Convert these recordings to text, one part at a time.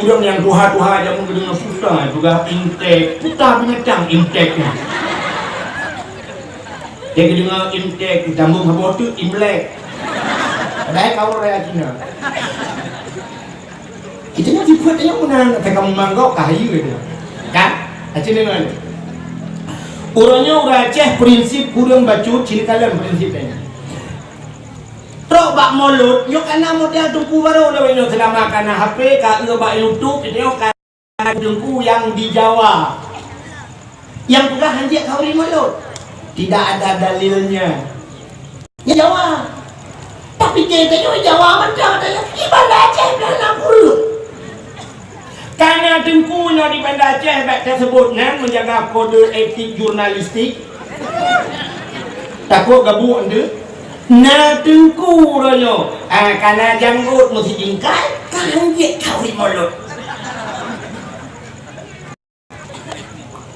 udang yang tuha-tuha aja mungkin dengan susah juga intek kita penyetang inteknya dia dengan intek ditambung apa itu imlek padahal kau raya Cina itu yang dibuat yang menang kayak kamu manggau kayu gitu kan Aceh dengan urangnya urang Aceh prinsip kurang bacut ciri kalian prinsipnya Trok bak mulut, yo kana model tungku baru dah ini selama kana HP, kalau bak YouTube itu yo kana tungku yang di Jawa. Yang pula hanjak kau di mulut. Tidak ada dalilnya. Ya Jawa. Tapi kita yo Jawa macam ada ibadah Aceh dan mulut. Karena tungkunya di Banda Aceh bak tersebutnya menjaga kode etik jurnalistik. Takut gabung anda. Nah tengku raya karena janggut mesti jingkai kan dia kawin mulut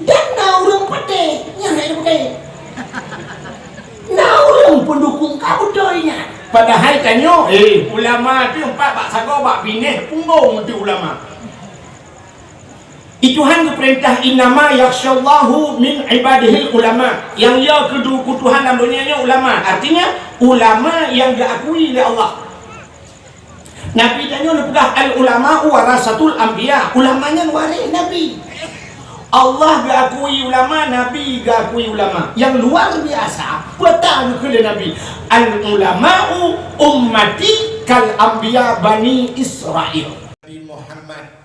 dan naurung pede yang ada pede naurung pendukung kabudoynya padahal kanyo ulama tu empat bak sago bak bineh punggung tu ulama Tuhan perintah innama yakhsyallahu min ibadihil ulama yang ia kedua Tuhan dalam dunianya ulama artinya ulama yang diakui oleh Allah Nabi tanya pegah al ulama warasatul anbiya ulamanya waris Nabi Allah diakui ulama Nabi diakui ulama yang luar biasa betul ke Nabi al ulama'u ummati kal anbiya bani Israel Nabi Muhammad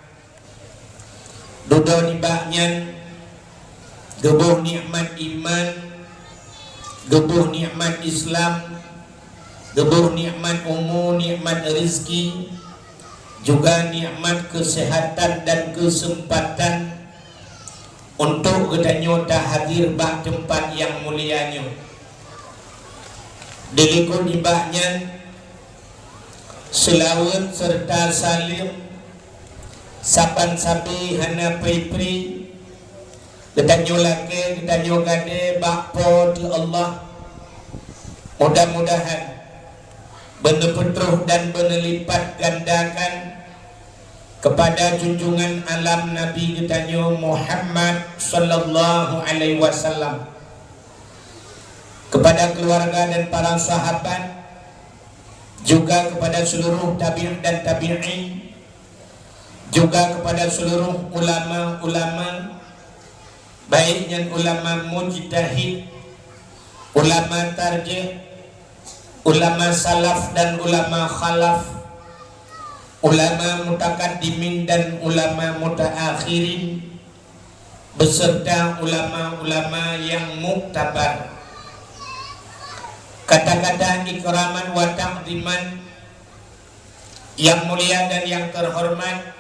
Dodo ni baknyan gebuh nikmat iman gebuh nikmat Islam gebuh nikmat umur nikmat rezeki juga nikmat kesehatan dan kesempatan untuk kedanyo dah hadir bak tempat yang mulianya delikun ni baknyan selawat serta salim sapan sapi hana pipri kedanyo laki kedanyo gade bakpo di Allah mudah-mudahan benar petruh dan benar lipat gandakan kepada junjungan alam Nabi kedanyo Muhammad sallallahu alaihi wasallam kepada keluarga dan para sahabat juga kepada seluruh tabi'in dan tabi'in juga kepada seluruh ulama-ulama baiknya ulama mujtahid ulama tarjih ulama salaf dan ulama khalaf ulama mutakaddimin dan ulama mutaakhirin beserta ulama-ulama yang muktabar kata-kata ikraman wa ta'ziman yang mulia dan yang terhormat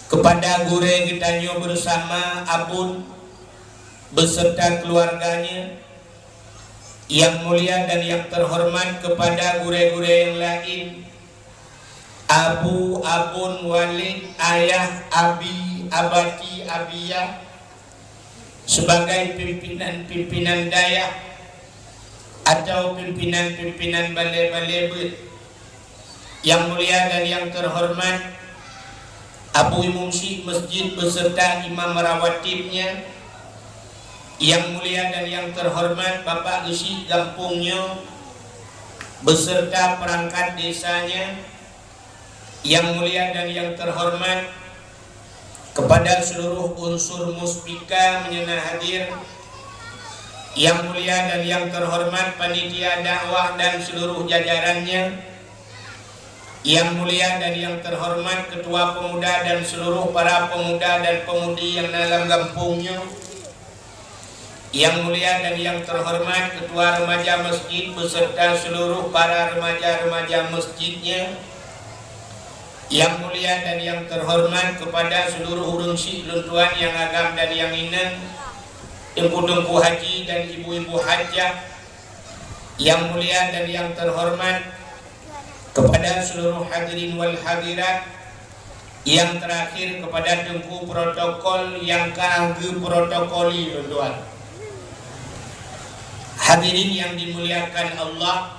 kepada guru kita bersama Abun beserta keluarganya yang mulia dan yang terhormat kepada guru-guru yang lain Abu, Abun, Walid, Ayah, Abi, Abati, Abiyah sebagai pimpinan-pimpinan daya atau pimpinan-pimpinan balai-balai yang mulia dan yang terhormat Abu Imam Syekh Masjid beserta imam rawatibnya yang mulia dan yang terhormat Bapak Gesi Gampungnya beserta perangkat desanya yang mulia dan yang terhormat kepada seluruh unsur muspika menyenang hadir yang mulia dan yang terhormat panitia dakwah dan seluruh jajarannya yang mulia dan yang terhormat ketua pemuda dan seluruh para pemuda dan pemudi yang dalam kampungnya yang mulia dan yang terhormat ketua remaja masjid beserta seluruh para remaja-remaja masjidnya yang mulia dan yang terhormat kepada seluruh urang syekh luntuan yang agam dan yang inen engku-engku haji dan ibu-ibu hajah yang mulia dan yang terhormat kepada seluruh hadirin wal hadirat yang terakhir kepada tengku protokol yang kagem protokoli tuan hadirin yang dimuliakan Allah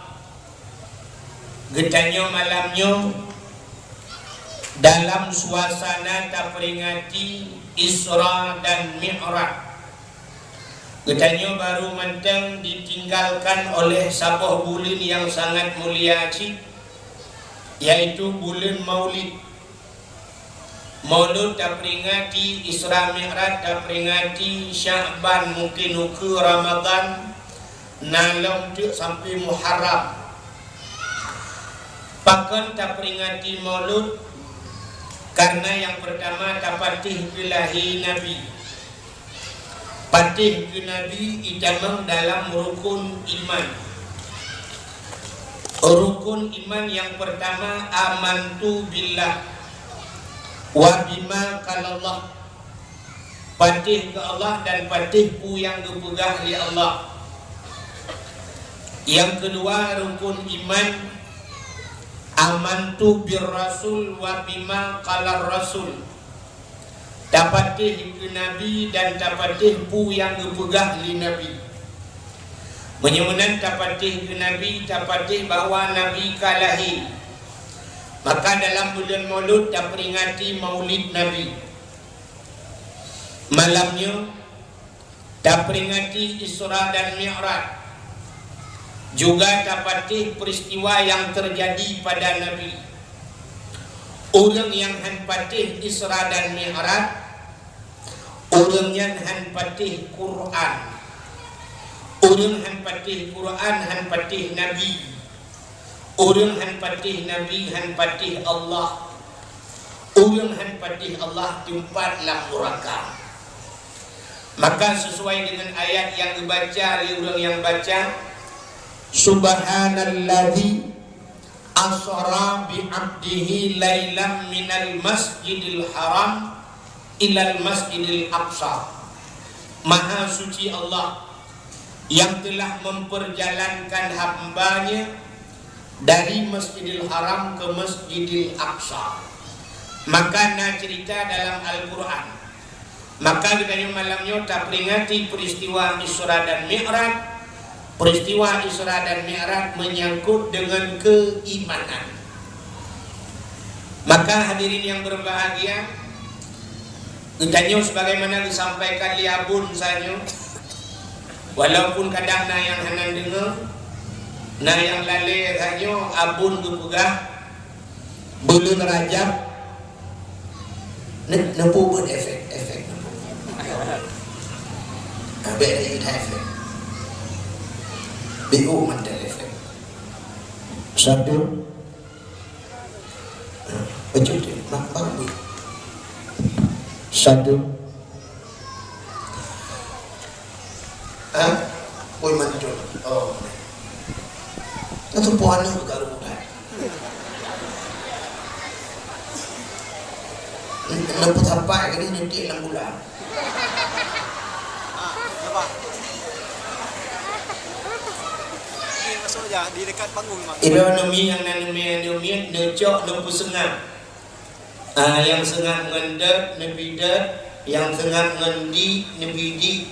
getanyo malamnya dalam suasana terperingati Isra dan Mi'raj. Katanya baru mentang ditinggalkan oleh sebuah bulan yang sangat mulia cik, yaitu bulan Maulid. Maulud terperingati Isra Mi'raj, terperingati Sya'ban, mungkin ke Ramadan, nalam tu sampai Muharram. Pakan terperingati Maulud karena yang pertama terpatih belahi Nabi. Patih ke Nabi idamang dalam rukun iman. Rukun iman yang pertama amantu billah wa bima qalallah. Patih ke Allah dan patih ku yang dipegah oleh Allah. Yang kedua rukun iman amantu bir rasul wa bima qalar rasul. Dapatih ke Nabi dan dapatih pu yang dipegah li Nabi. Menyemenan dapatih ke Nabi, dapatih bahawa Nabi kalahi. Maka dalam bulan Maulud terperingati Maulid Nabi. Malamnya terperingati Isra dan Mi'raj. Juga dapatih peristiwa yang terjadi pada Nabi. Orang yang hanpatih Isra dan Mi'raj, orang yang hanpatih Quran. Orang hanpatih Quran, hanpatih Nabi. Orang hanpatih Nabi, hanpatih Allah. Orang hanpatih Allah tempat lamuraka. Maka sesuai dengan ayat yang dibaca oleh orang yang baca, Subhanalladzi asra bi 'abdihi lailam minal masjidil haram ilal masjidil aqsa. Maha suci Allah yang telah memperjalankan hambanya dari Masjidil Haram ke Masjidil Aqsa. Maka nak cerita dalam Al-Quran. Maka kita malamnya tak peringati peristiwa Isra dan Mi'raj. Peristiwa Isra dan Mi'raj menyangkut dengan keimanan. Maka hadirin yang berbahagia, Ditanya sebagaimana disampaikan di abun saja, walaupun kadang na yang hanan dengar, na yang lale saja abun dipegah bulan Rajab, nempu pun efek beda kita efek BU mantel efek satu wajib makbak satu boy mantul itu puan yang bergaruh nampu tapak ini nanti 6 bulan masuk aja di dekat panggung mak. Ekonomi yang nanami necok lempu sengah. Yang sengah ngendet nebidat, yang sengah ngendi nebidi.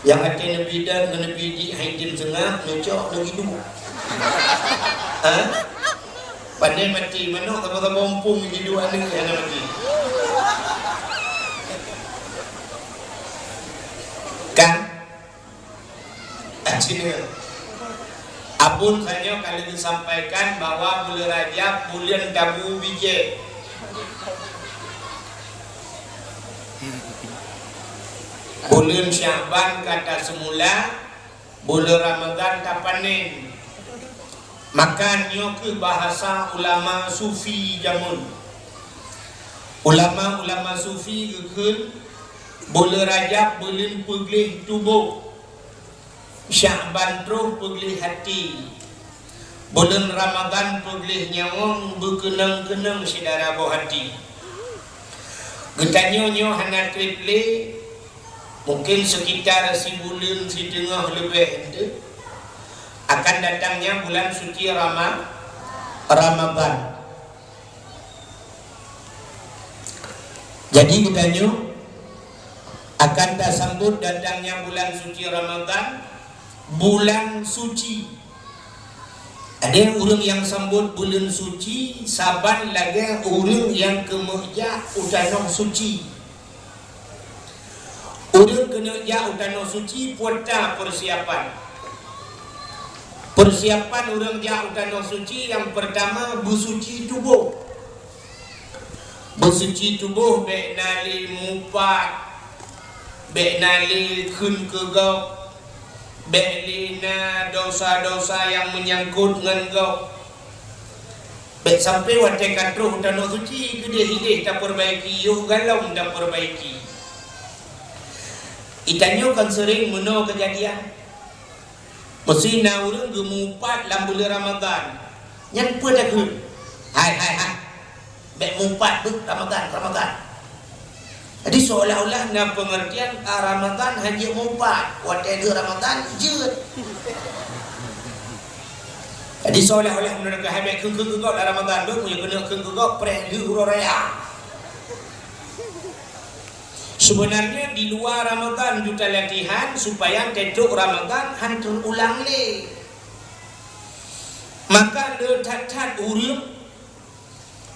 Yang ada nebidat nebidi haidim sengah necok negidu. Pandai mati mana kata bompung negidu ane yang mati. Kan? Sini. Abun saja kali disampaikan bahwa bulan Rajab bulan tabu bije. Bulan Sya'ban kata semula, bulan Ramadan tapanen. Makanya ke bahasa ulama sufi jamun. Ulama sufi gekun bulan Rajab bulan peglih tubuh. Sya'ban terus peglih hati. Bulan Ramadan peglih nyawang berkenang-kenang saudara buah hati. Getanya hana triple mungkin sekitar si bulan si tengah lebih itu akan datangnya bulan suci Ramadan. Jadi getanya akan tak sambut datangnya bulan suci Ramadan, bulan suci Ada orang yang sambut bulan suci saban lagi orang yang kemerja utano suci. Orang kena ja utano suci puata persiapan. Persiapan orang ja utano suci yang pertama bersuci tubuh. Bersuci tubuh baik nali mupat, baik nali kun kegau, Belina dosa-dosa yang menyangkut dengan kau. Baik sampai watai katruh tanah suci gede-gede tak perbaiki, yuh galau tak perbaiki. Itanyo kan sering meno kejadian. Mesti na urang gemupat dalam bulan Ramadan. Yang pun dah kun. Hai. Baik mumpat bet Ramadan. Jadi seolah-olah na pengertian Ramadan hanya mumpat, watai Ramadan jeut. Jadi seolah-olah menurut habis kengkengkok dalam Ramadan tu punya kena kengkengkok preh di raya. Sebenarnya di luar Ramadan juta latihan supaya tetuk Ramadan hantur ulang le. Maka letat-tat urang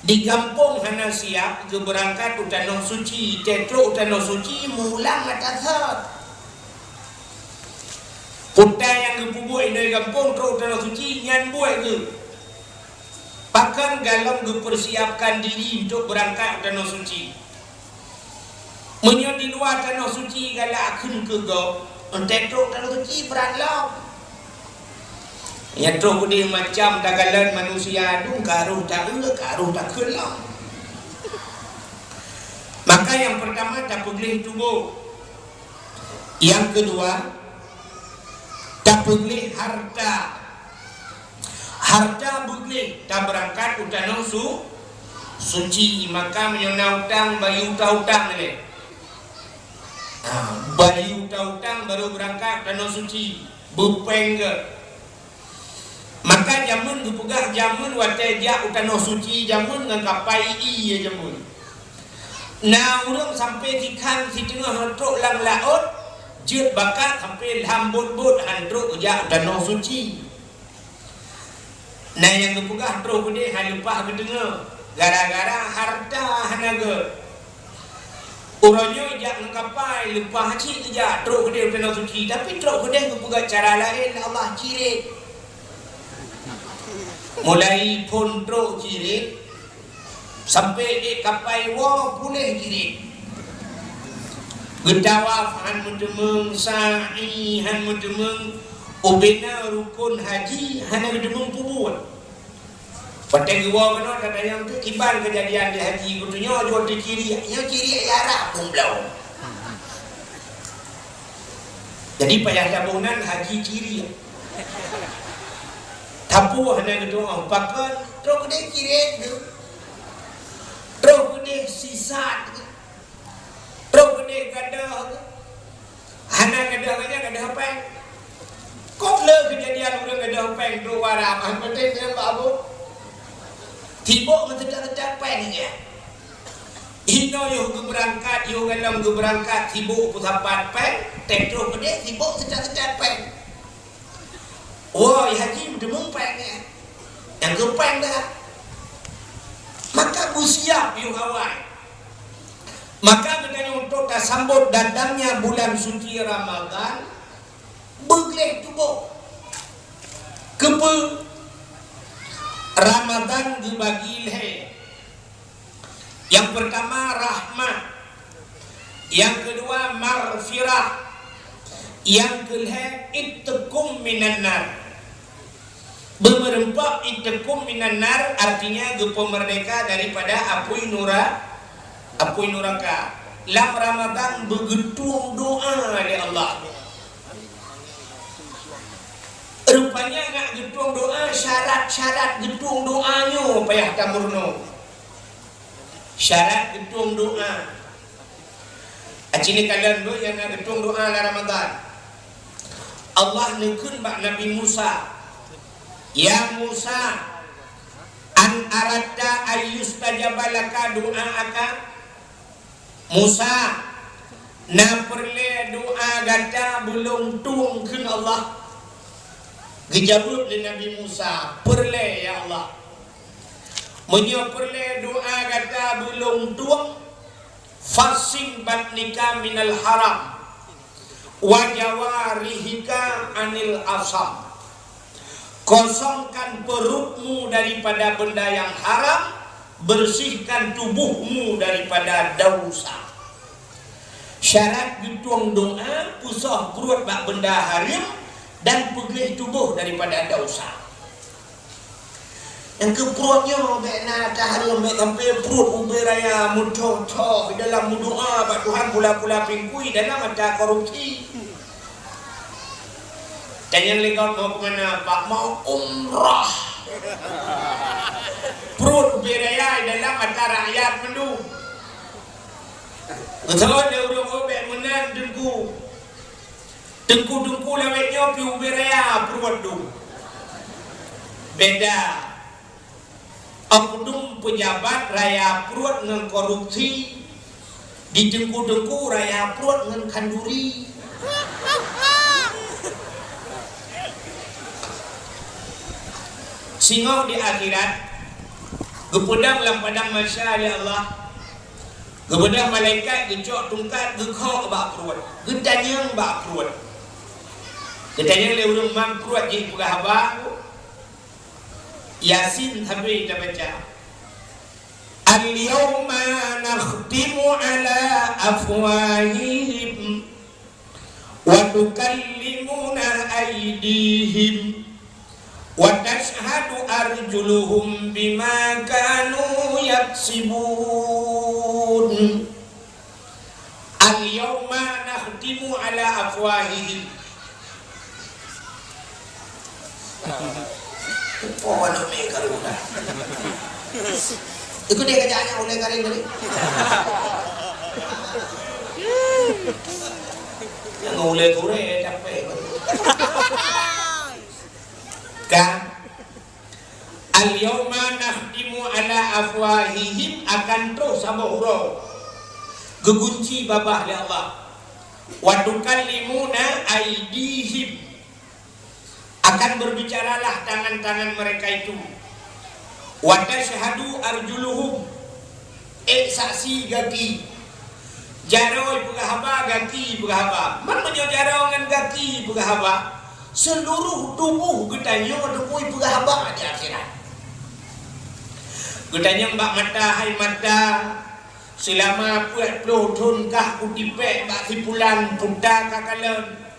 di kampung hana siap ke berangkat utano suci, tetruk utano suci mulang atasat. Putai yang kepubuh dari kampung teruk utano suci nyan buat ke. Pakan galam persiapkan diri untuk berangkat utano suci. Menyo di luar utano suci galak akan ke go. Tetruk utano suci beranlau. Yang teruk dia macam dagalan manusia tu karuh tak kelam. Maka yang pertama tak boleh tubuh. Yang kedua tak boleh harta. Harta boleh tak berangkat utano suci. Maka menyona utang bayi utang ni. Bayi utang baru berangkat utano suci. Bupeng ke. Maka jamun dipegah jamun watai dia utano suci jamun dengan kapai iya jamun. Nah urang sampai kikan si tengah hantruk lang laut jeut bakat sampai hambut-but hantruk ja utano suci. Nah yang dipegah hantruk gede halupah kedengar gara-gara harta hanaga. Urangnya jak ngkapai lupa haji ja truk gede utano suci tapi truk gede dipegah cara lain Allah cirit. Mulai pondro jirit sampai kapai wa pulih jirit. Gedawaf han mudemeng sa'i han mudemeng ubena rukun haji han mudemeng pubuan. Pakai gua kena kata yang tu kibar kejadian di haji kutunya jual di kiri, yang kiri arah pumblau. Jadi payah tabunan haji kiri. Tapu hanya gedung pakan terus gede kiri tu, terus gede sisa, terus gede gadah, hanya gadah apa? Kok le kejadian udah gadah apa tu warah, penting dengan babu, tiba mencetak pengnya. Ino yo berangkat, yo galam berangkat, tiba pusapat peng, terus gede tiba cetak peng. Wah, haji demung pengnya. Yang gepeng dah. Maka busiap yu hawai. Maka dengan untuk sambut datangnya bulan suci Ramadan, begleh tubuh. Kepe Ramadan dibagi leh. Yang pertama rahmat. Yang kedua maghfirah. Yang kelih ittekum minan nar. Bemerempak ittekum minan nar artinya gepo merdeka daripada apui neraka. Lam Ramadan begetung doa oleh Allah. Rupanya nak getung doa syarat getung doanya payah tamurno. Syarat getung doa. Acini kalian do yang nak getung doa la Ramadan. Allah nekun bak Nabi Musa. Ya Musa, an aradta ayyustajabalaka doa'aka. Musa, na perle doa gata belum tungkeun Allah. Dijawab oleh Nabi Musa, perle ya Allah. Menyo perle doa kata belum tuang fasing batnika minal haram wa jawarihika anil asam. Kosongkan perutmu daripada benda yang haram, bersihkan tubuhmu daripada dosa. Syarat dituang doa pusah perut bak benda haram dan pegih tubuh daripada dosa. Yang ke perutnya bena taharum sampai perut ubi raya mudah-mudah dalam doa bak Tuhan pula-pula pingkui dalam mata korupsi. Tanya lengkap mau ke mana? Pak mau umrah. Perut ubi raya dalam mata rakyat mendu. Betul dia udah obek menang dengku. Dengku lawetnya pi ubi raya perut tu. Beda. Oknum pejabat raya perut dengan korupsi, di dengku raya perut dengan kanduri. Singo di akhirat gepedang dalam padang mahsyar ya Allah. Gepedang malaikat gecok tungkat gekok bak perut. Gedanyang bak perut. Gedanyang le urang mang perut ji pegah bak. Yasin habis kita baca. Al-yawma nakhtimu ala afwahihim wa tukallimuna aydihim wa tashhadu arjuluhum bima kanu yaksibun. Al-yawma nakhtimu ala afwahihim. Oh, anak mereka lupa. Ikut dia kerjaannya oleh Karim tadi. Yang oleh kure capek. Kan? Al-yawma nakhtimu ala afwahihim akan terus sama huruf. Gegunci babah ya Allah. Wa tukallimuna aydihim. Akan berbicaralah tangan-tangan mereka itu. Wa tashhadu arjuluhum. Saksi gaki. Jaroi pegahaba gaki pegahaba. Man menyo jaroi dengan gaki pegahaba. Seluruh tubuh getanya dukui pegahaba di akhirat. Getanya mbak mata hai mata. Selama 40 tahun kah kutipek bak sipulan putar kakalan.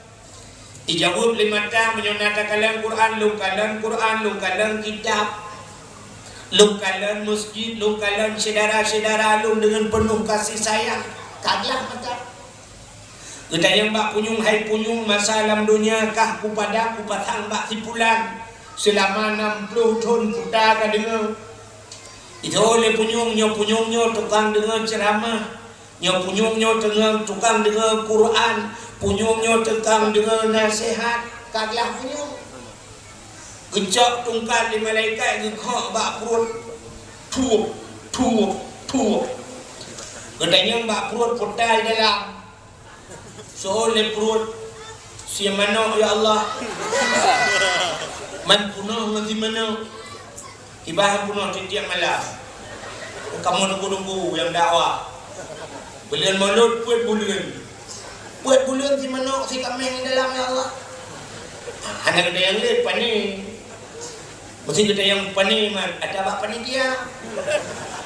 Dijawab lima mata menyonata kalam Quran, lungkalan kitab, lungkalan masjid, lungkalan saudara-saudara lung dengan penuh kasih sayang. Kaglah mata. Kita yang bak punyung hai punyung masa alam dunia kah kupada kupatang bak sipulan selama 60 tahun putar ka dengar. Itu oleh punyungnya tukang dengar ceramah, nyo punyungnya tukang dengar Quran. Punyungnya tekang dengan nasihat. Kaglah punyung gecok tungkat di malaikat gekok bak perut. Tuup Gedanya bak perut putai dalam. Soalnya perut si mana ya Allah. Man punah nanti mana. Ibahan punah setiap malam. Kamu nunggu yang dakwah. Belian mulut buat bulan. Buat bulan si manok si kambing dalam ya Allah. Anak gede yang lihat pani. Mesti gede yang pani man. Ada apa pani dia?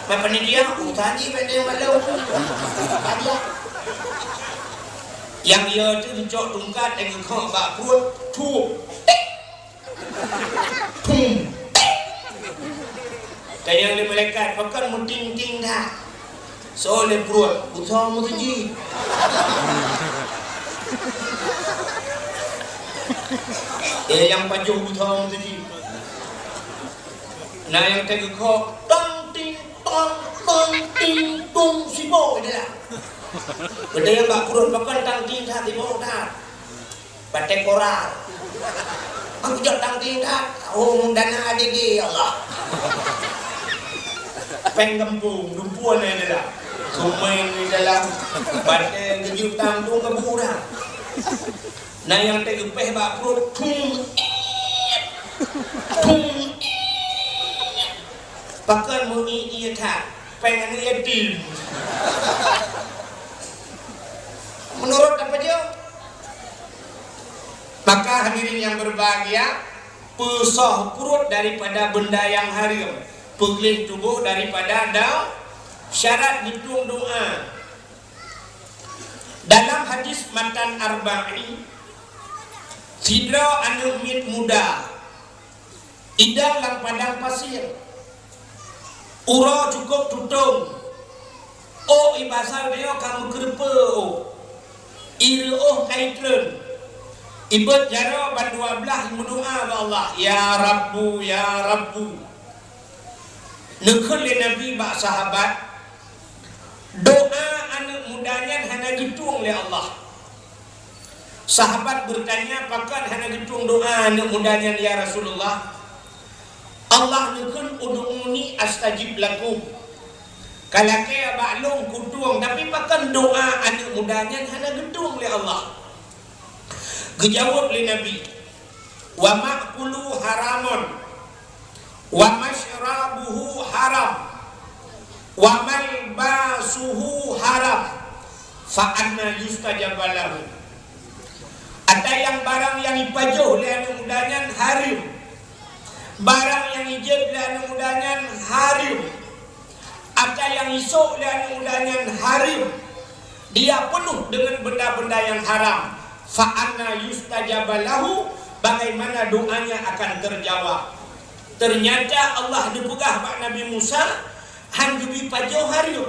Apa pani dia? Tadi pada yang malu. Tadi. Yang dia tu cok tungkat dengan kau bak perut tuup. Dan yang dia malaikat pakai muting-ting dah. Soalnya perut utama mutuji. Yang pajuh utama mutuji. Nah yang tegakok tang ting tung sibo dah. Benda yang bak perut pakai tang ting dah sibo dah. Batek koral. Aku jauh tang ting dah. Oh dana ada di Allah. Penggempung dumpuan ada dah. Sumain di dalam badan kejutan tu keburan. Nah yang tegepeh bak perut tung Pakan mengi tak pengen yatim. Menurut apa dia? Maka hadirin yang berbahagia, pesah perut daripada benda yang haram, pegelih tubuh daripada daun, syarat hitung doa. Dalam hadis matan arba'i, sidra anu mit muda, idang lang padang pasir, ura cukup tutung, oh ibasal dia kamu kerpa, oh ira oh kaitren. Ibad jara bandua belah berdoa ke Allah, ya Rabbu ya Rabbu. Nekul Nabi bak sahabat, doa anak mudanya hana gitung oleh Allah. Sahabat bertanya, pakan hana gitung doa anak mudanya ya Rasulullah? Allah nekul ud'uni astajib lakum. Kalau kaya baklong kutung, tapi pakan doa anak mudanya hana gitung oleh Allah. Gejawab li Nabi, wa ma'kulu haramun wa mashrabuhu haram wa malbasuhu haram fa anna yustajaba lahu. Ada yang barang yang ipajuh li anu mudanyan harim, barang yang ijib li anu mudanyan harim, ada yang isuk li anu mudanyan harim, dia penuh dengan benda-benda yang haram. Fa'anna yustajaba lahu, bagaimana doanya akan terjawab. Ternyata Allah dipegah Pak Nabi Musa hanjubi pajo harim.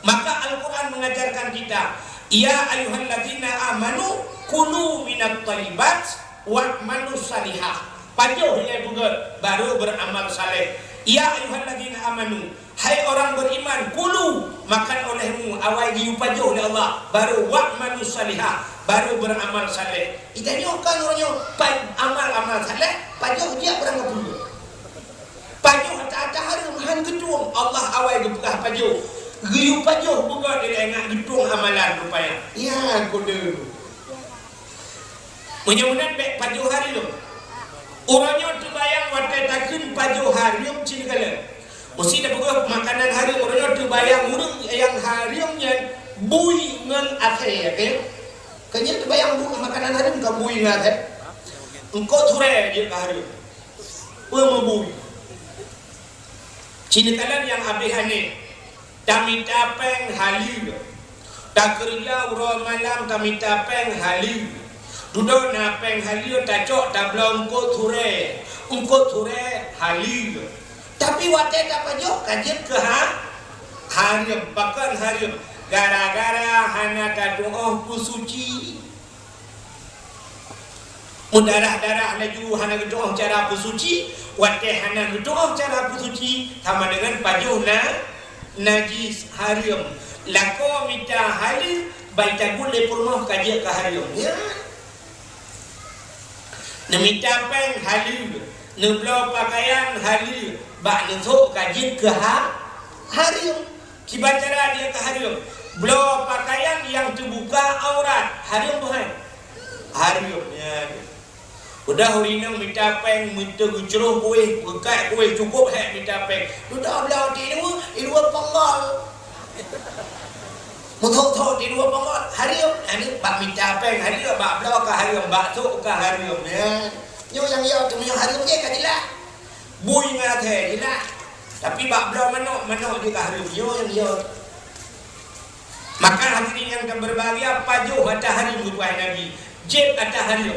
Maka Al-Quran mengajarkan kita, ya ayyuhalladzina amanu kulu minat thayyibat wa'malu salihah. Pajo ya juga baru beramal saleh. Ya ayyuhalladzina amanu, hai orang beriman, kulu makan olehmu awal diupajo oleh Allah, baru wa'malu salihah, baru beramal saleh. Kita nyokan orangnya amal saleh, pajo dia berangkat dulu. Pajo hata-hata harum han gedung Allah awal dibukah pajo. Giyu pajo buka dia nak gedung amalan rupanya. Ya kode. Mudah-mudahan baik pajo hari tu. Orangnya terbayang watai takun pajo harim cingkalan. Mesti dah buka makanan harim, orangnya terbayang urang yang harimnya bui ngan akhir, okay? Kanya terbayang buka makanan harim ke bui ngan akhir. Engkau turai je ke harim. Pemebui. Cingkalan yang habis ni, kami tapeng halil. Tak kerja urang malam kami tapeng halil. Duduk na peng halil tak cok tak belum ko ture halil. Tapi watai tak pajok kajian ke harim pakan harim gara-gara hana kadoh pusuci. Mudarah-darah laju hana kadoh cara pusuci, watai hana kadoh cara pusuci sama dengan pajok najis harim. Lako minta halil baita boleh purmah kajian ke harim. Ya. Neminta peng halil, neblo pakaian halil, bak nentuk kajian ke harim. Kibatara dia ke harim. Blo pakaian yang terbuka aurat, harim bukan? Harim. Ya. Udah hurinang minta peng, minta guceruh kuih, bekat kuih cukup hek minta peng. Udah belau dua penggal. Mutuk-tuk di dua pengol harim, ini bak minta peng harim, bak belau ke harim, bak tuk ke harim. Ya, nyo yang ia tu nyo harim je kadilah, bui ngathe dilah. Tapi bak belau manok je ke harim, nyo yang ia. Maka hadirin yang berbahagia, pajuh atas harim tuan Nabi, jeb atas harim.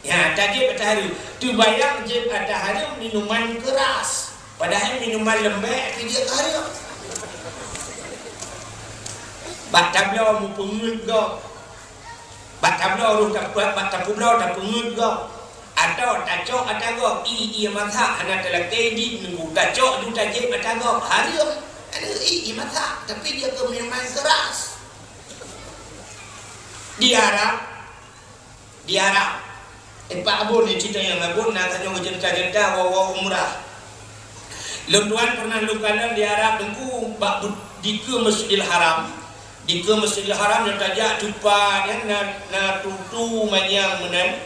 Ya, tak jeb atas harim. Tu bayang jeb atas harim minuman keras, padahal minuman lembek dia ke harim. Bak tablau mu pengut go. Bak tablau ru tak buat bak tablau tak pengut go. Atau tak cok ada go. I mata hana telak di minggu tak cok du tak je ada go. Harim ada i mata tapi dia ke minuman keras. Di Arab Pak Abun ni cerita yang Abun nak tanya cerita wawa umrah. Tuan pernah lukalan di Arab dengku bak di ke Masjidil Haram. Di ke Masjidil Haram yang tajak tupa yang na tutu manyang menan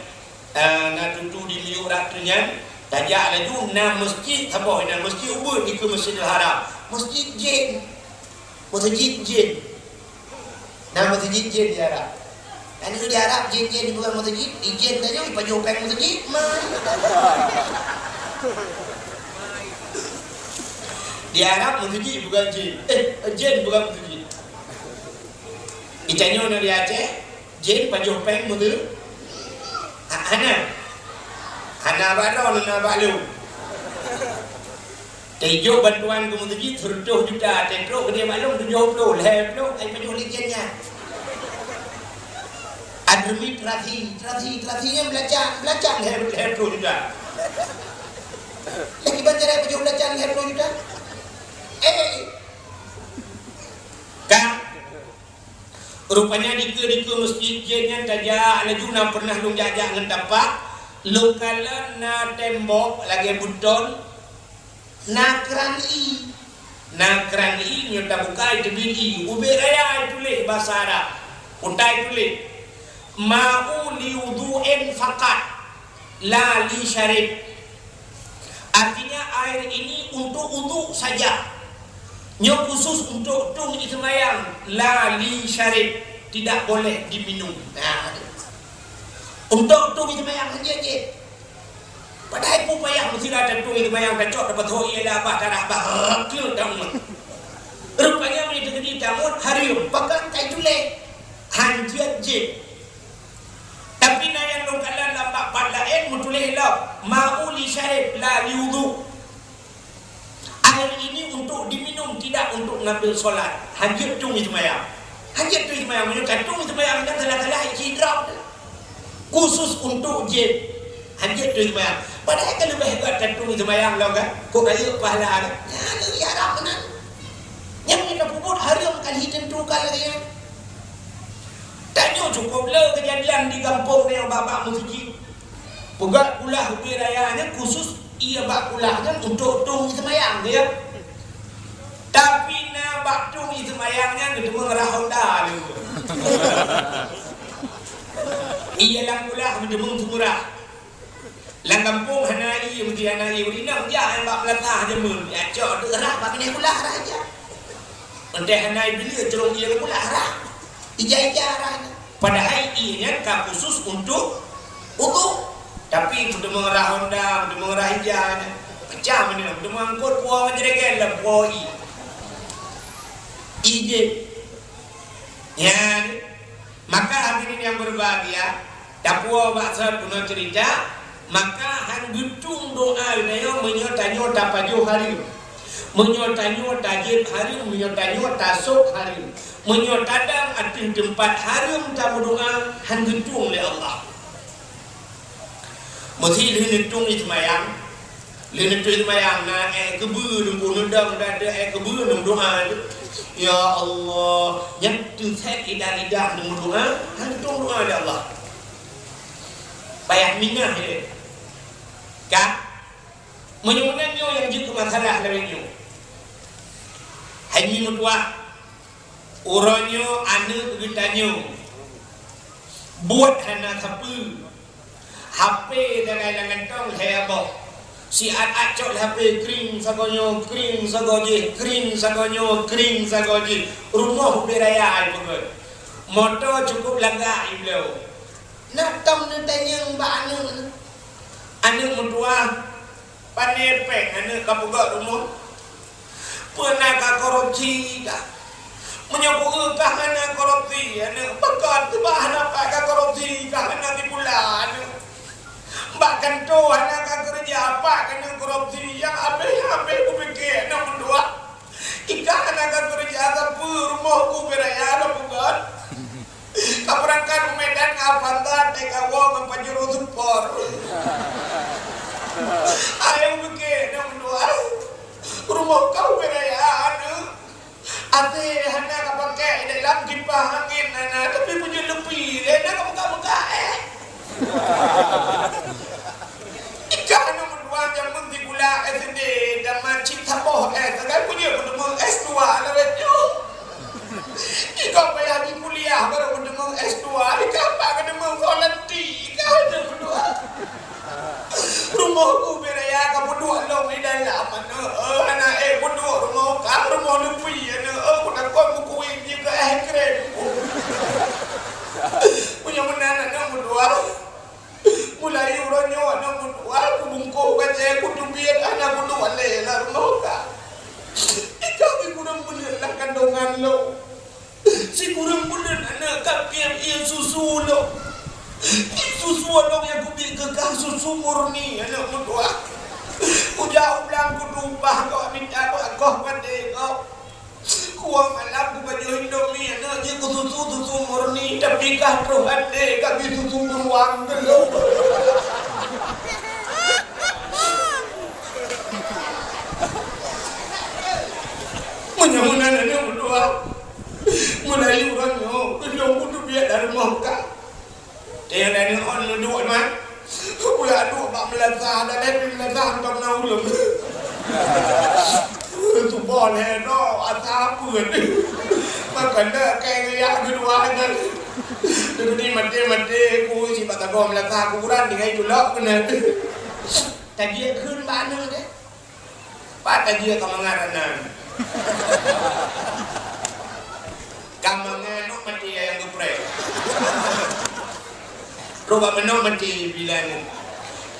na tutu di miuk ratunya tajak laju na masjid taboh na masjid ubud di ke Masjidil Haram. Masjid jin. Masjid jin. Nama masjid jin di Arab. Dan itu di Arab jin-jin bukan masjid, di jin saja baju peng masjid. Di Arab masjid bukan jin. Jin bukan masjid. Itanya di Aceh, jin baju peng masjid. Hana baru na balu. Tejo bantuan ke masjid 100 juta, tejo ke dia maklum 70, lebih ai baju lijennya. Admi teratinya belajar lebih juta. Lagi banjar baju belajar lebih juta. Kan rupanya di masjid jennya saja laju na pernah lu jajak ngan tapak lu kala na tembok lagi buton na keran i nyota buka itu bini uberaya tulis bahasa Arab utai tulis ma'u li wudu'in faqat la li syarib, artinya air ini untuk wudu saja, nyo khusus untuk tung sembahyang, la li syarib, tidak boleh diminum. Nah, untuk tung sembahyang saja je. Padahal pun payah mesti ada tung sembahyang kacok dapat ho ialah bah darah bah ke daun. Rupanya menjadi di daun harium pakai kai tule hanjat je. Tapi na yang lokal lambat padaen mutuleh lah ma'u li syarib la li wudu. Air ini untuk diminum, tidak untuk ngambil solat. Hajat tu sembahyang. Hajat tu sembahyang menunjukkan tu sembahyang dan salah-salah hidrop. Khusus untuk jin. Hajat tu sembahyang. Padahal kalau lebih hebat tu sembahyang lah kan. Kau kaya pahala kan. Ya, ya harap benar. Yang kita puput haram kali tentukan lagi kan. Tanya cukup le kejadian di kampung ni bapak masjid. Pegat ulah hukum rayanya khusus ia bak ulahnya untuk tung semayang dia. Tapi na bak tung semayangnya kita mengerah Honda dulu. Ia lang ulah kita mengsemurah. Lang kampung hanai mesti hanai urina dia yang bak melatah je mun. Ya cok derah bak ni ulah raja. Entah hanai bila celong ia ulah rah. Ijai-ijai padahal ianya tak khusus untuk tapi untuk mengerah Honda, untuk mengerah hijau pecah mana, untuk mengangkut puang menjerekan lah puang ije ya. Maka hadirin yang berbahagia tak puang bahasa punya cerita maka hang gutung doa ini menyota-nyota pajuh hari menyota-nyota jid hari menyota-nyota sok hari menyotadang atin tempat harum tamu doa han getung oleh Allah. Mesti lenetung ismayang na kebu nunggu nundang dada kebu nunggu doa. Ya Allah, yang tu set idah nunggu doa han getung doa oleh Allah. Payah minah dia. Kak, menyumunannya yang juga masalah lainnya. Hanya mutua orangnya anak bertanya buat anak HP dengan tong saya bawa si acok HP kering sagonyo rumah beraya ibu motor cukup langgar ibu nak tong tanya mbak anak mentua panepeng anak kapugak rumah pernah ka korupsi dah menyebut kahana korupsi, anak bakat bahana pakai korupsi, kahana di bulan, bahkan tu anak kerja apa kena korupsi yang habis ku fikir nak berdua, ikan anak kerja apa rumah ku beraya ada bukan, kaperangkan Medan ngapantan tekawang mempanjuru support, ayam fikir nak berdua, rumah kau beraya ada. Ate hana ka pakai dalam kipas angin nana tapi punya lebih dia nak buka ikan nomor 2 yang mesti gula SD dan macam taboh sekarang punya untuk S2 lah betul ikut payah di kuliah baru untuk S2 ikan apa kena volunteer ikan ada berdua rumahku beraya keren. Punya menanak nak berdua. Mulai uronyo anak berdua, aku bungkuk baca aku dubiat anak berdua lelah rumah. Ikaw kurang bener lah kandungan lo. Si kurang bener anak kapian ia susu lo. Susu lo yang aku kekah susu murni anak berdua. Udah ulang ku tumpah kau minta aku pada kau. Kuang malam ku baju Indomie anak dia ku susu murni tapi kah Tuhan deh kami susu beruang dulu. Menyamunan anak berdua. Mulai orangnya belum kudu biar dari muka. Dia dari orang dua man. Pula dua bak melazah dan lebih melazah tak naulum. Tu boleh no asap pun. Makanya kayak kedua kan. Jadi mati ku si batagom melazah kuburan dengan itu lah benar. Tadi kun mana deh? Pak tadi kamangaran. Kamangan no mati yang geprek. Roba menok mati bilang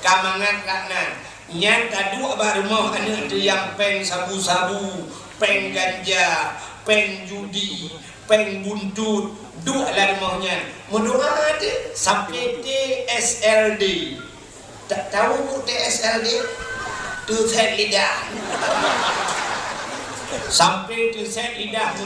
kamangan kanan nyata dua baru mau anu tu yang peng sabu-sabu, peng ganja, peng judi, peng buntut, dua lah maunya. Mendoa ada sampai TSLD. Tak tahu TSLD? Tu set lidah. Sampai tu set lidah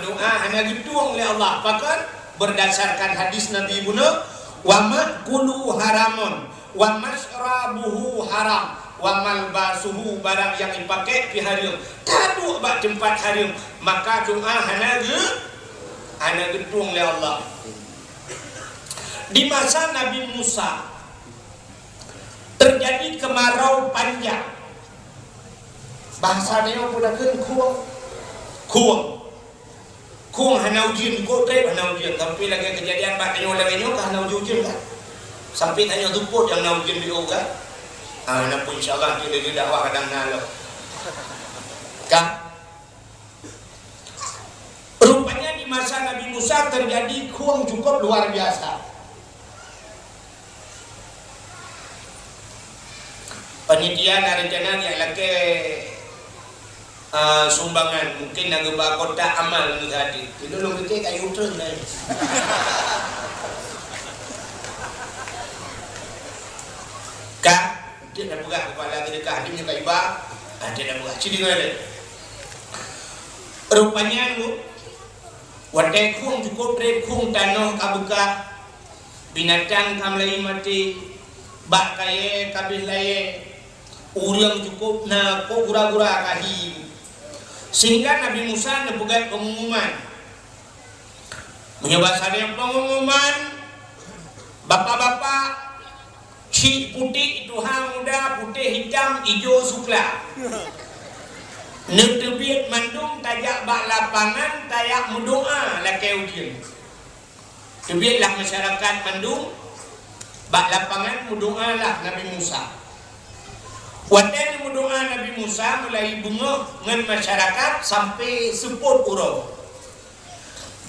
doa hanya dituang oleh Allah. Bahkan berdasarkan hadis Nabi Muhammad wa ma'kulu haramun wa masrabuhu haram wa malbasuhu barang yang dipakai di haram tadu bak tempat haram maka doa hana getung oleh Allah. Di masa Nabi Musa terjadi kemarau panjang. Bahasanya apa dah kuang hana ujian kote hana ujian tapi lagi kejadian bak tanya oleh ini kan hana ujian kan sampai tanya tuput yang hana ujian bio kan nak pun insyaallah dia dakwah kadang nalo kan rupanya di masa Nabi Musa terjadi kuang cukup luar biasa. Panitia rencana dia lagi sumbangan mungkin nak gebak kotak amal tu tadi. Dulu kita kayu turun dah. Kak, dia dah buka kepala terdekat dia punya kaiba, dia dah buka. Ciri mana? Rupanya tu, wadai kung cukup red kung tanah kabuka, binatang kamlai mati, bak kaya kabis laye, urang cukup na ko gura-gura kahi. Sehingga Nabi Musa membuat pengumuman. Menyebabkan saya pengumuman, bapak-bapak, cik putih itu hang muda, putih hitam, hijau sukla. Netebit mandung tajak bak lapangan, tayak mendoa lakai ujian. Tebitlah masyarakat mandung, bak lapangan mendoa lah Nabi Musa. Wadai mendoa Nabi Musa mulai bunga dengan masyarakat sampai 10 orang.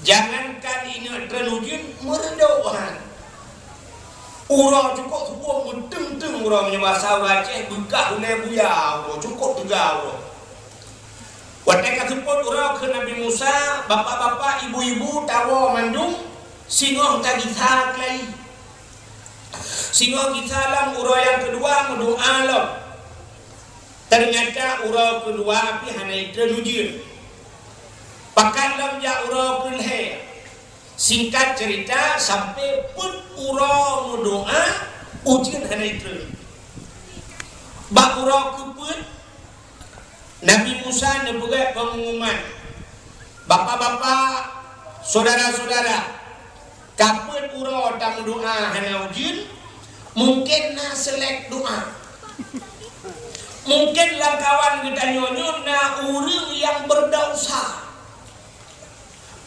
Jangankan ini terujun merdoa. Urang cukup semua mendeng-deng urang punya bahasa Aceh bekah oleh buya cukup 3 orang. Wadai ke 10 orang ke Nabi Musa, bapak-bapak, ibu-ibu tawa mandung singong tagithak lagi. Singong kita lam urang yang kedua mendoa lam. Ternyata urau kedua api hanya terujun. Pakan lam ja urau kelhe. Singkat cerita sampai pun urau mendoa ujian hanya itu. Bak urau kepun Nabi Musa membuat pengumuman. Bapak-bapak, saudara-saudara, kapan urau tak mendoa hanya ujian, mungkin nak selek doa. Mungkin langkawan kita nyonyon na orang yang berdosa.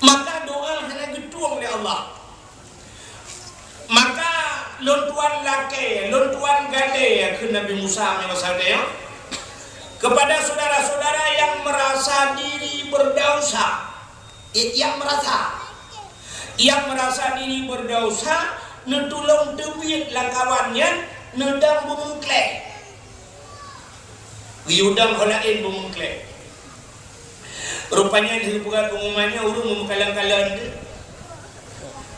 Maka doa hanya getuang oleh Allah. Maka lontuan laki, lontuan gade ke Nabi Musa menyebabkan kepada saudara-saudara yang merasa diri berdosa, Yang merasa diri berdosa, netulong tebit langkawannya, nedang bumengklek. Wiudang holain bumengklek. Rupanya di hubungan pengumumannya urung memkalang-kalang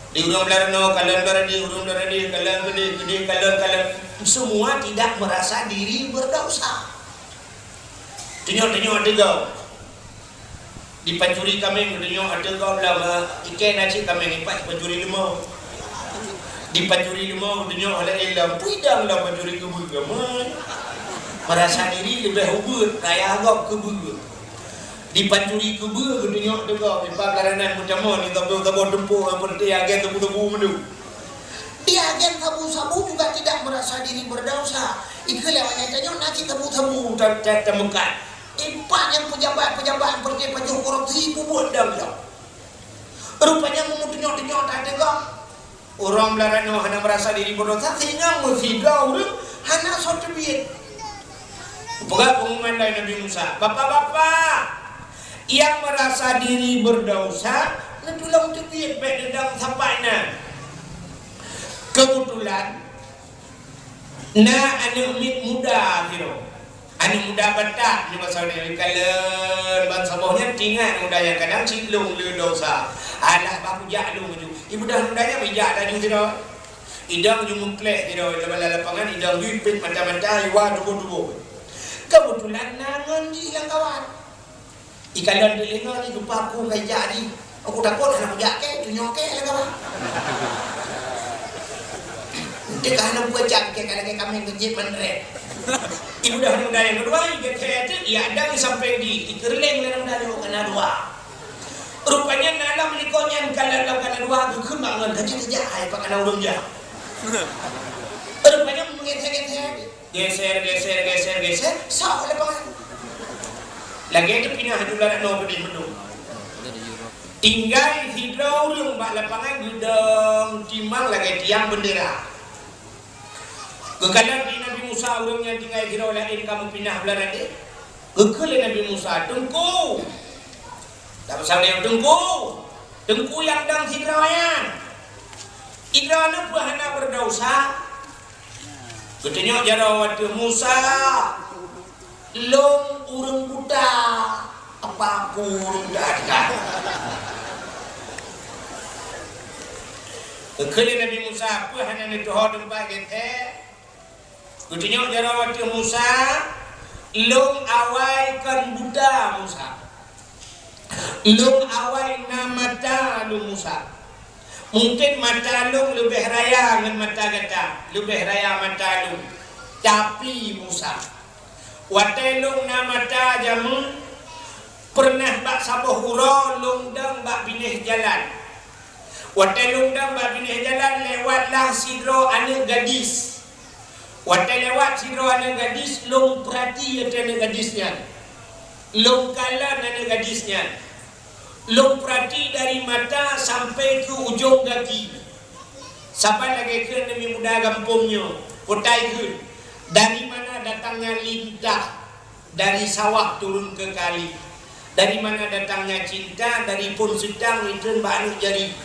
di urung belarno, kalang beradi, urung beradi, kalang gede, kalang. Semua tidak merasa diri berdosa. Tengok tegau. Di pancuri kami tengok tegau lama ikan nasi kami ipat pancuri lemau. Di pancuri lemau tengok oleh elam pidang lah pancuri kebun kami. Merasa diri lebih hubur, raya agak kebun. Di pancuri kebun tengok tegau di pagaranan macam ni tabu tempur seperti agen tebu mendu. Di agen sabu-sabu juga tidak merasa diri berdosa. Ikut lewatnya tengok nasi tebu tak temukan. Impan yang pejabat seperti pajak korupsi buat dah. Rupanya tengok tak tegak. Orang belaran hana merasa diri berdosa sehingga mesti orang hana sotebit. Bukan pengumuman dari Nabi Musa. Bapak-bapak yang merasa diri berdosa, netulung tebit baik dedang sampainya. Kebetulan anak mit muda kira. Anak muda batak ni pasal dia kalen bangsa bawahnya tinggal muda yang kadang cilung le dosa. Alah baku jak lu tu. Ibu dah mudanya bijak tadi tu dah. Idang ju mengklek tu dah dalam lapangan idang ju pit mata-mata iwa tubuh-tubuh. Kebetulan nangan di yang kawan. Ikalan telinga ni jumpa aku kajak ni. Aku takut anak bijak ke tunjuk ke lah kawan. Dia kan buat jam ke kalau kami kerja menret. Ibu dah muda yang kedua, ia ada sampai di ikerleng dalam dalam kena dua. Rupanya dalam likonya kalau kena dua tu kembangan kerja hai pak kena urung jah. Rupanya geser, sah lapangan. Lagi itu pindah jualan no beli menu. Tinggal hidro urung bak lapangan gudang timang lagi tiang bendera. Kekadang di Nabi Musa orang yang tinggal di Rawa lain kamu pindah belah dia. Kekali Nabi Musa tengku. Tak pasal dia tengku yang dang hidrawayan. Hidrawana pun hana berdosa. Ketanya jarawat Musa long urang buta apa pun dah. Kekali Nabi Musa pun hana ni tuh tempat kita. Kutanya jarawat Musa long awai kan buta Musa. Long awai na mata lu Musa. Mungkin mata lu lebih raya dengan mata kita, lebih raya mata lu. Tapi Musa, watai long na mata jamu pernah bak sabuh hura long dang bak binih jalan. Watai long dang bak binih jalan lewatlah sidro anak gadis. Watai lewat sidro anak gadis, long perhati anak gadisnya, long kalah anak gadisnya, long perhati dari mata sampai ke ujung kaki. Sampai lagi ke demi muda kampungnya, potai ke, dari mana datangnya lintah, dari sawah turun ke kali, dari mana datangnya cinta, dari pun sedang itu mbak jari.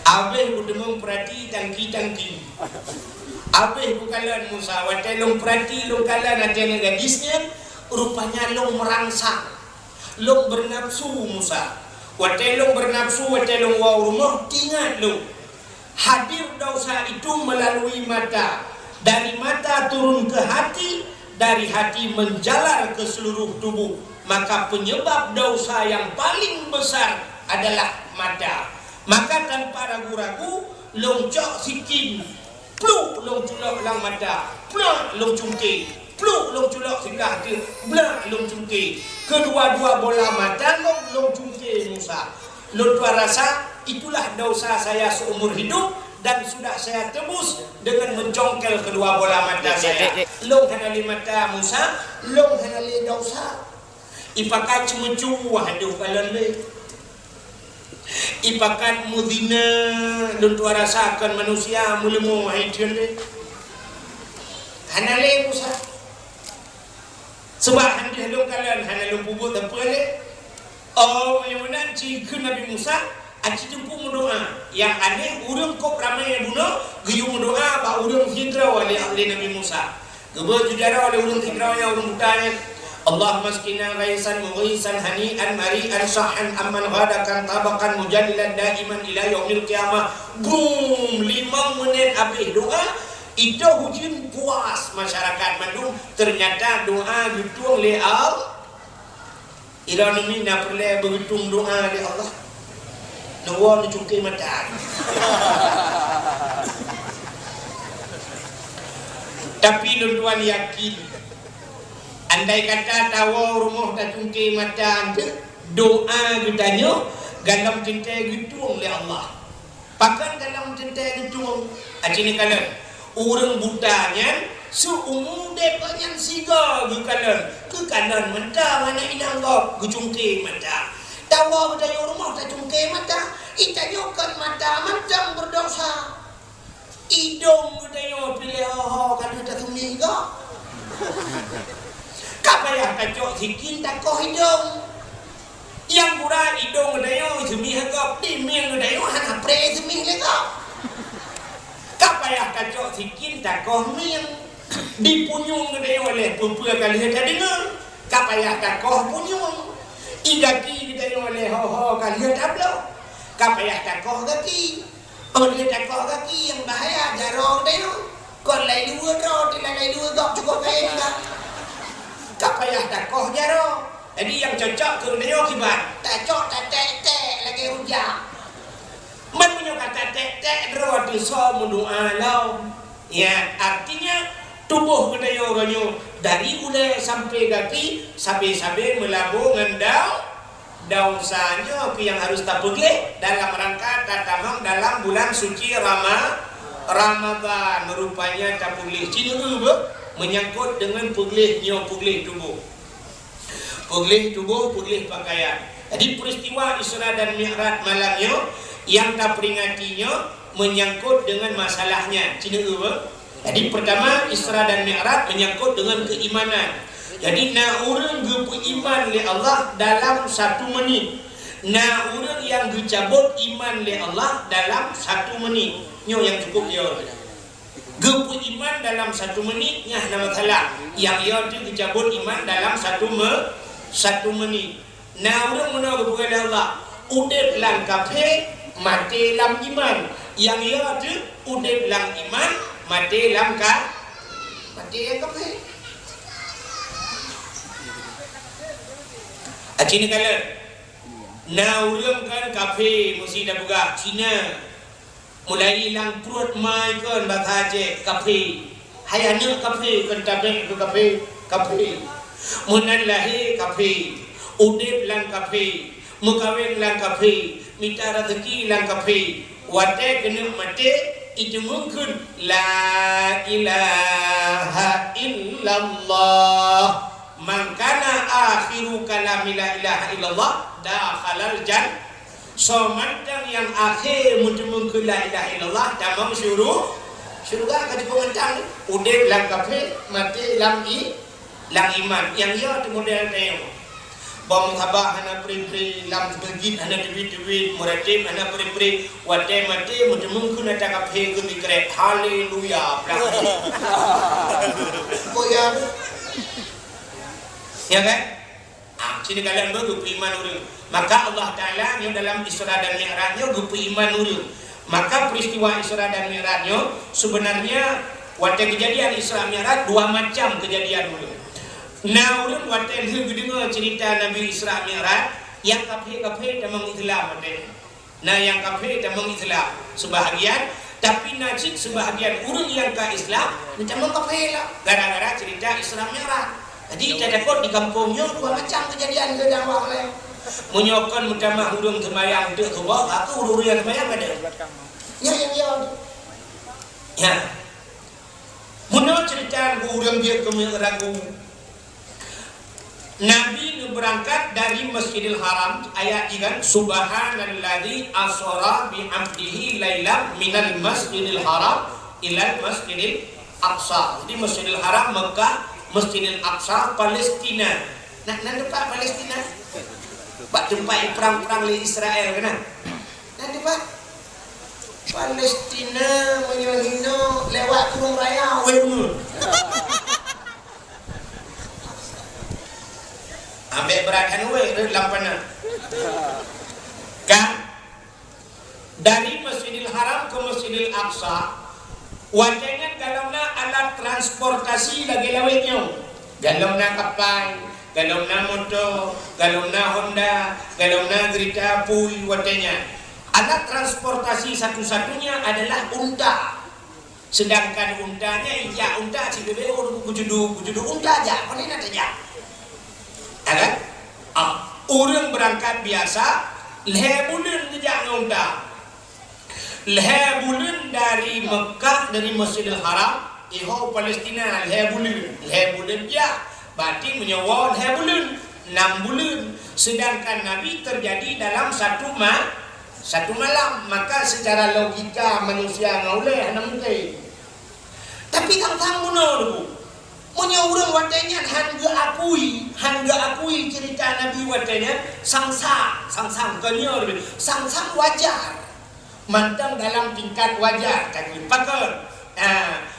Abeh udemung perhati tangki. Abeh bukalan Musa, watai long perhati long kalan anak gadisnya, rupanya long merangsang, long bernafsu Musa. Watai long bernafsu, watai long wow rumah, ingat long hadir dosa itu melalui mata, dari mata turun ke hati, dari hati menjalar ke seluruh tubuh. Maka penyebab dosa yang paling besar adalah mata. Maka tanpa ragu-ragu long cok sikin, pluk long culok lang mata, pluk long cungkir, pluk long culok sebelah hati, blak long cungkir. Kedua-dua bola mata long cungkir Musa. Long tua rasa itulah dosa saya seumur hidup dan sudah saya tebus dengan mencongkel kedua bola mata saya. Long hanali mata Musa, long hanali dosa. Ipakai cemucu waduh kalon le. Ipakan mudina dan tua rasakan manusia mulemu haitun le. Hanale Musa. Sebab handi halung kalan hanalung bubut apa le. Oh, yang mana cikgu Nabi Musa aci jumpu mendoa. Yang aneh urang kok ramai bunuh, geyung mendoa ba urang hijrah oleh Nabi Musa. Gebo jujara oleh urang hijrah yang urang bertanya, Allahumma skina ghaisan mughisan hani'an mari'an sahhan amman ghadakan tabakan mujadilan daiman ila yaumil qiyamah. Boom, 5 menit habis doa. Itu hujan puas masyarakat Bandung. Ternyata doa gitu oleh Allah. Ira ni nak perlu berhitung doa oleh Allah. Nawa ni cungkir mata. Tapi tuan yakin, andai kata tawa rumah tak cungkir mata anda, doa ditanya, galam cinta gitu oleh Allah. Pakan galam cinta gitu. Acini kalan, orang butanya seumur depanyan siga ke kanan mata mana inanggap ke cungkir mata. Tawa bertanya rumah tak cungkir mata, itanyokan mata macam berdosa. Hidung bertanya pilih kalau tak tumiga. Kapayah kacok sikin tak kau hidung. Yang kurang hidung bertanya semih agak diming bertanya hana pre semih legap. Kapayah kacok sikin tak kau ming. Dipunyung bertanya oleh pupua kali tak dengar. Kapayah tak kau punyung. Igaki bertanya oleh kali tak belau. Kapayah tak kau gaki. Oleh tak kau kaki yang bahaya jarang dia. Kon lai dua ro, tidak lai dua gak cukup kain tak. Kapayah tak kau jarang. Jadi yang cocok ke dia kibat. Tak cocok tak tek lagi hujang. Man punya kata tek ro tu so mendoa lau. Ya, artinya tubuh kedaya orangnya dari ulai sampai kaki, sampai melabur ngendau. Dausanya yang harus tak pergi dalam rangka tatamang dalam bulan suci Ramadan merupanya tak pergi cina menyangkut dengan perginya pergi tubuh pergi pakaian. Jadi peristiwa Isra dan Mi'raj malamnya yang tak peringatinya menyangkut dengan masalahnya cina. Jadi pertama Isra dan Mi'raj menyangkut dengan keimanan. Jadi na orang beriman le Allah dalam 1 menit. Na orang yang dicabut iman le Allah dalam 1 menit. Nyo yang cukup dia. Beriman dalam 1 menit nyah nama salah. Yang ia tu dicabut iman dalam 1 menit. Na orang mana kepada Allah udip lang kafe mati lam iman. Yang ia tu udip lang iman mati lam mati kafe. Cina kala na urang kan kafe mesti dah buka Cina mulai lang perut mai kan bahasa je kafe hayana kafe kan tabek tu kafe munan lahir kafe udip lang kafe mukawin lang kafe minta rezeki lang kafe wate kena mati itu mungkin la ilaha illallah. Mangkana akhiru kalami la ilaha illallah dakhalal jannah. Somantang yang akhir mungkin la ilaha illallah tamam syurga ka pengentang udip lang kafe mati lang iman yang ia tu model teo bom khabah hana pri lam begit hana duit muratib hana pri wate mati mungkin ada kafe ke dikret haleluya koyan. Ya kan? Sini kalian beriman urang. Maka Allah Ta'ala yang dalam Isra dan Mi'rajnya beriman urang. Maka peristiwa Isra dan Mi'rajnya sebenarnya waktu kejadian Isra Mi'raj 2 macam kejadian urang. Nah urang waktu dengar cerita Nabi Isra Mi'raj yang kafe tamang Islam waktu. Nah yang kafe tamang Islam sebahagian, tapi najib sebahagian urang yang ke Islam tamang kafe lah. Gara-gara cerita Isra Mi'raj. Jadi kita dapat di kampungnya 2 macam kejadian ke dakwah lain. Menyokon mutamah hurung sembahyang dek ke bawah, aku hurung yang sembahyang ada. Ya. Menurut cerita hurung dia ke ragu. Nabi berangkat dari Masjidil Haram ayat kan subhanalladzi asra bi 'abdihi lailan minal Masjidil Haram ilal Masjidil Aqsa. Jadi Masjidil Haram Mekah, Masjidil Aqsa Palestina. Nak dekat Palestina. Pak jumpai perang-perang di Israel kena. Nanti Pak Palestina menyuhino lewat kurung raya wemu. Ambek berakan we lampana. Kan dari Masjidil Haram ke Masjidil Aqsa wajahnya galaunya alat transportasi lagi lawetnya. Galaunya kapal, galaunya motor, galaunya Honda, galaunya kereta api wajahnya. Alat transportasi satu-satunya adalah unta. Sedangkan untanya iya unta cikebe kujudu unta aja, mana aja. Kan? Orang berangkat biasa, lebulan ngejak unta. Lebulan dari Mekah dari Masjidil Haram, iho Palestina lebulan ya. Berarti menyewa lebulan 6 bulan. Sedangkan Nabi terjadi dalam satu malam, maka secara logika manusia ngauleh hana mungkin. Tapi tang-tang bunuh dulu. Punya orang watanya hangga akui cerita Nabi watanya sangsang kenyor sangsang wajar mantang dalam tingkat wajar kan pakar.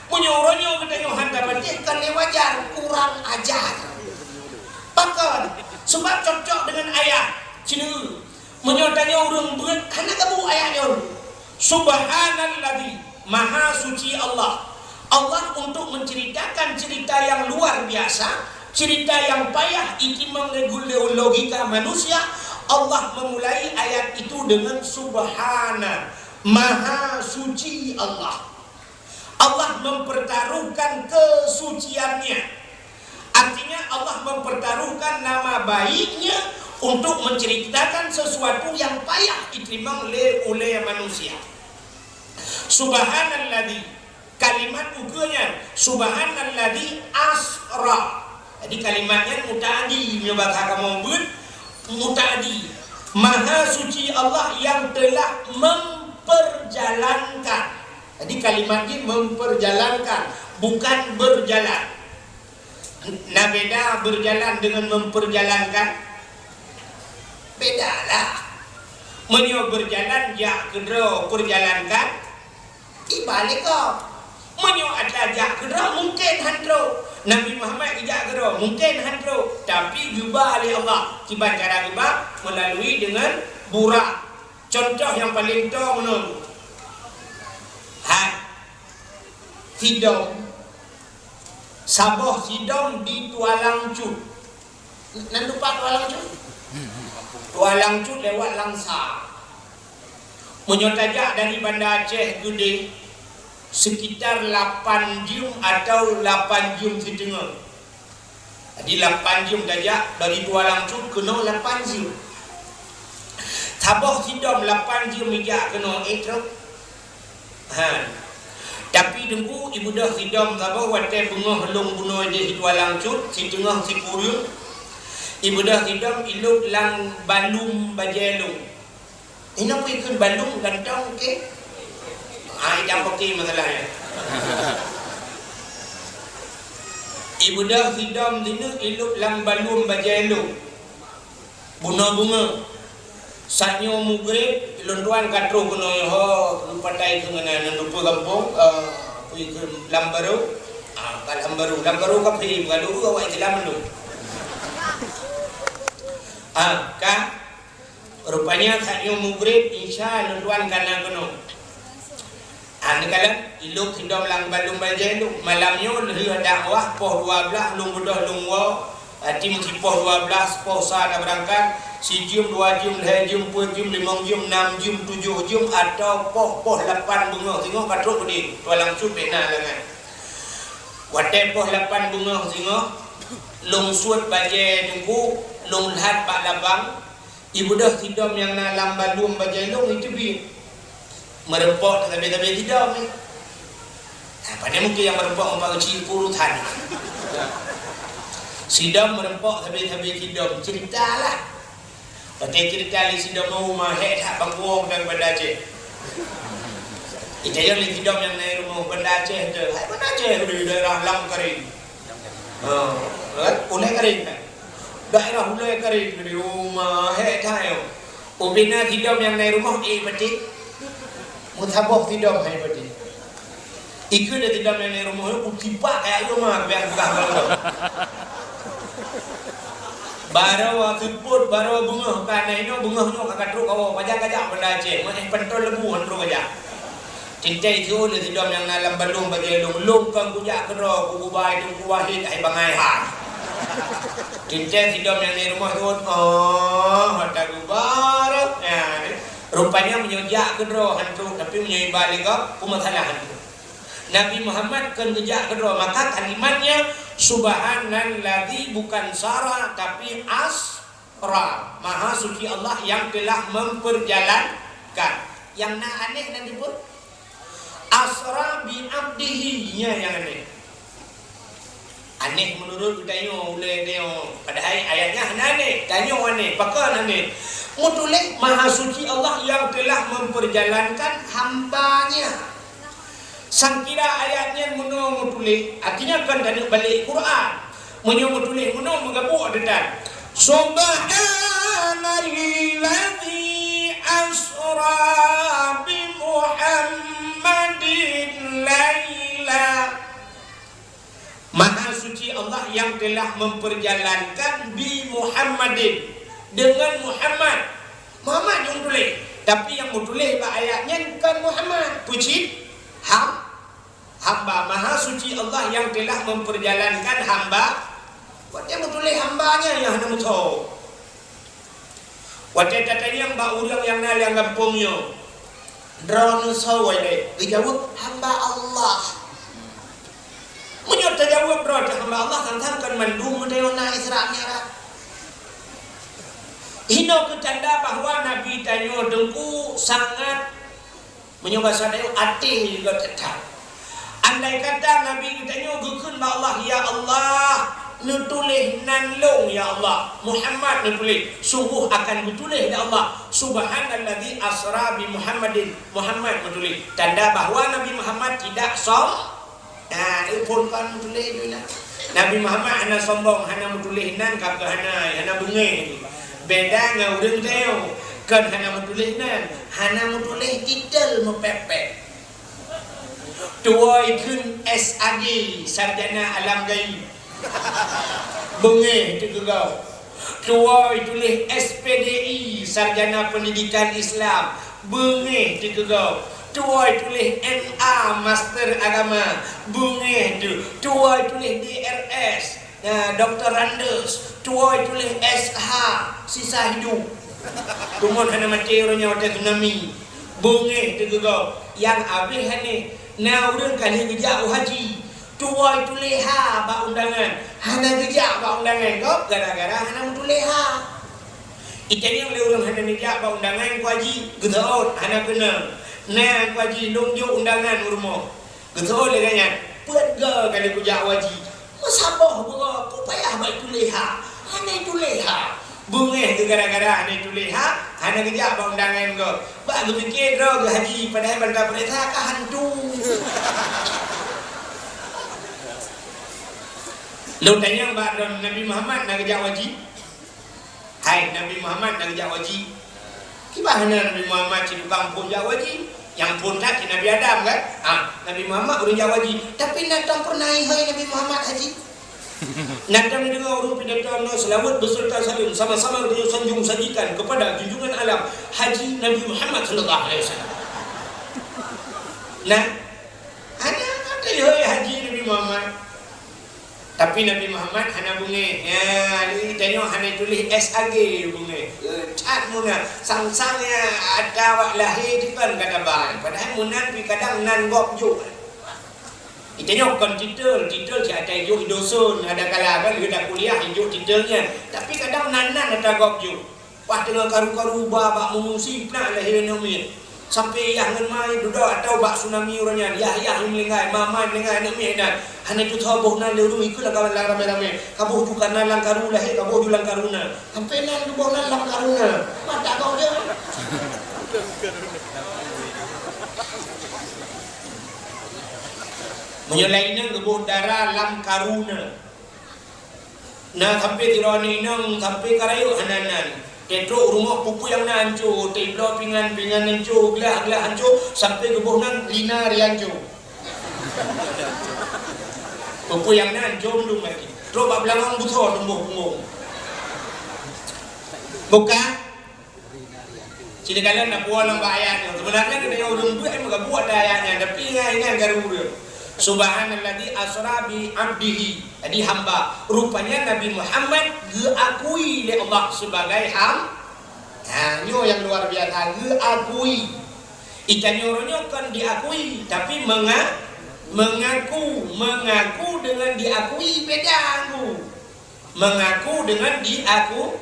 Punya orangnya katanya hangga berarti kan wajar kurang ajar pakar sebab cocok dengan ayat cina menyotanya orang berat hanya kamu ayatnya subhanalladzi maha suci Allah untuk menceritakan cerita yang luar biasa, cerita yang payah itu mengregulasi logika manusia. Allah memulai ayat itu dengan subhana, maha suci Allah. Allah mempertaruhkan kesuciannya. Artinya Allah mempertaruhkan nama baiknya untuk menceritakan sesuatu yang payah diterima oleh manusia. Subhanalladzi, kalimat ukurnya subhanalladzi asra. Jadi kalimatnya mutaaddi, bahasa kamu buat mutaaddi. Maha suci Allah yang telah memperjalankan. Jadi kalimatnya memperjalankan, bukan berjalan. Nah beda berjalan dengan memperjalankan. Bedalah. Menyo berjalan ya kedua perjalankan. Ibalik kok. Menyo ada jak kedua mungkin handro. Nabi Muhammad ijak kedua mungkin handro. Tapi jubah oleh Allah. Tiba cara jubah melalui dengan burak. Contoh yang paling tua menurut Sidom. Sabah Sidom di Tualang Cut. Nan lupa Tualang Cut? Tualang Cut lewat Langsa. Menyotajak dari Banda Aceh Gede sekitar 8 jam atau 8 jam setengah. Jadi 8 jam tajak dari Tualang Cut kena 8 jam. Sabah Sidom 8 jam mijak kena etrok. Tapi dengku ibu dah Sidom Sabah watai bengah long bunuh je Tualang Cut si tengah si Kuriun. Ibu dah Sidom iluk lang balum bajelung. Ini apa ikut balum gantong ke? Jam pakai masalahnya. Ibu dah Sidom dinu iluk lang balum bajelung. Bunga-bunga. Satnya mugrib lontuan katro kuno ho patai dengan lupa kampung pergi ke Lambaru Lambaru ka pergi galu awak Islam lu kan rupanya satnya mugrib insya lontuan kana kuno kala iluk hidom lang balung bajelu malamnya leh dakwah poh 12 lung bedah lung wa tim si poh 12 poh sa berangkat si jam 2 jam 2 jam 4 jam 5 jam 6 jam 7 jam atau poh 8 bunga tengok katruk ni Tualang Cut bena lengan watai poh 8 bunga tengok long suat baje dengku long lahat pak labang ibu dah Sidom yang na lambalum baje long itu bi merempok tabe-tabe Sidom ni apa ni mungkin yang merempok umpama cipurutan Sidom merempok tabe-tabe Sidom ceritalah. Pakai cerita li Sidom rumah tak bangkuang dan Banda Aceh. Itu yang li Sidom yang naik rumah Banda Aceh tu. Banda Aceh di daerah Langkaring. Oleh Karing kan. daerah Hulai Kering di rumah tayo ubina tidom yang naik rumah peti mutabok tidom peti ikut dia tidom yang naik rumah utipak kayak rumah biar buka baru baru keput baru bunga karena ini bunganya kakak truk kau pajak-pajak benda Aceh mana pentol lebu antro aja cintai tu le tidom yang dalam balung bagi lung kan kujak kero ku bai tu wahid ai bangai ha cintai tidom yang di rumah tu hotak gubar ya rupanya menyojak kero hantu tapi menyai balik ke masalah hantu Nabi Muhammad kan kejak kero maka kalimatnya subhanalladzi bukan sara tapi asra maha suci Allah yang telah memperjalankan yang aneh nanti pun asra bi abdihi nya yang aneh menurut kita oleh dia padahal ayatnya aneh tanya aneh pakai aneh mutulih maha suci Allah yang telah memperjalankan hambanya sangkira ayatnya menung mutulih artinya kan dari balik Quran menung mutulih menung menggabung dedan subhanalladzi asra bi Muhammadin laila maha suci Allah yang telah memperjalankan bi Muhammadin dengan Muhammad yang tulis tapi yang tulis ayatnya kan Muhammad puji hamba maha suci Allah yang telah memperjalankan hamba dia tulis hambanya yang hendak tahu waktu katanya mbak urang yang nal yang gampungnya drone sawai deh dijawab hamba Allah menyot terjawab bro hamba Allah kan mandung dewana Isra Mi'raj hino ketanda bahwa Nabi tanya dengku sangat menyoba sadaya atih juga tetap andai kata Nabi tanya gukun Allah ya Allah nutulih nanlong ya Allah Muhammad nutulih sungguh akan nutulih ya Allah subhanalladzi asra bi Muhammadin Muhammad nutulih tanda bahwa Nabi Muhammad tidak itu pun kan nutulih dunia Nabi Muhammad hana sombong hana nutulih nan kata hana bunge beda ngaureng teo kan hana nutulih nan hana nutulih titel mepepek tua ikun SAG sarjana alam gaib bunge itu kau tua tulis SPDI sarjana pendidikan Islam bunge itu kau tua tulis MA master agama bunge itu tua tulis DRS Dr. Randes tua tulis SH sisa hidup tumun hana mati orangnya waktu tsunami bunge itu kau yang habis ni na urang kali kerja haji tua itu leha ba undangan hana kerja ba undangan kok gara-gara hana mutu leha itanya oleh orang hana kerja ba undangan ku haji gedaot hana kena na ku haji longjo undangan urmo gedaot le ganyan perga kali kerja haji masabah bunga ku payah ba itu leha hana itu leha bunga gara-gara hana itu leha hana kerja ba undangan kok ba fikir ro haji padahal bangka perintah ka hantu Lalu tanya mbak Nabi Muhammad nak kerja wajib. Hai Nabi Muhammad nak kerja wajib. Gimana Nabi Muhammad di kampung kerja wajib? Yang pun tak Nabi Adam kan? Nabi Muhammad udah kerja wajib. Tapi natang pernah hai Nabi Muhammad haji. Natang dengar orang pidato selawat beserta salim sama-sama beliau sanjung sajikan kepada junjungan alam Haji Nabi Muhammad sallallahu alaihi wasallam. Nah, ada kata hai Haji Nabi Muhammad. Tapi Nabi Muhammad hana bunge ya ni tengok hana tulis SAG bunge cat muna sang-sangnya ada wak lahir dipan kata ban padahal munan pi kadang nan gop ju tengok kan titel si ada ju dosun ada kala kan dia kuliah ju titelnya tapi kadang nan ada gop ju wah tengah karu-karu babak mengungsi nak lahir nomi sampai yang ngemai duduk atau bak tsunami orangnya yah melengai mama dengan anak medan hanya tu tahu bohna lelu ikutlah kawan lang rame-rame kabuh tu kana lang karu lahir kabuh tu lang karuna sampai nan tu bohna lang karuna mata kau dia menyelainnya kebuh darah lam karuna Nah sampai tirani nang sampai karayu hananan. Tetro rumah pupu yang nancu, tiblo pingan nancu, gelah nancu, sampai gebuh nang lina riancu. Pupu yang nancu belum lagi. Coba belakang butuh tumbuh punggung. Bukan? Sini kalian nak buat nampak ayatnya. Sebenarnya kita yang udah buat yang buat ayatnya, tapi ingat garu. Subhanalladzi asra bi 'abdihi. Jadi hamba. Rupanya Nabi Muhammad diakui oleh Allah sebagai hamba. Nyo yang luar biasa diakui. Ikannya kan diakui, tapi mengaku dengan diakui beda aku. Mengaku dengan diaku.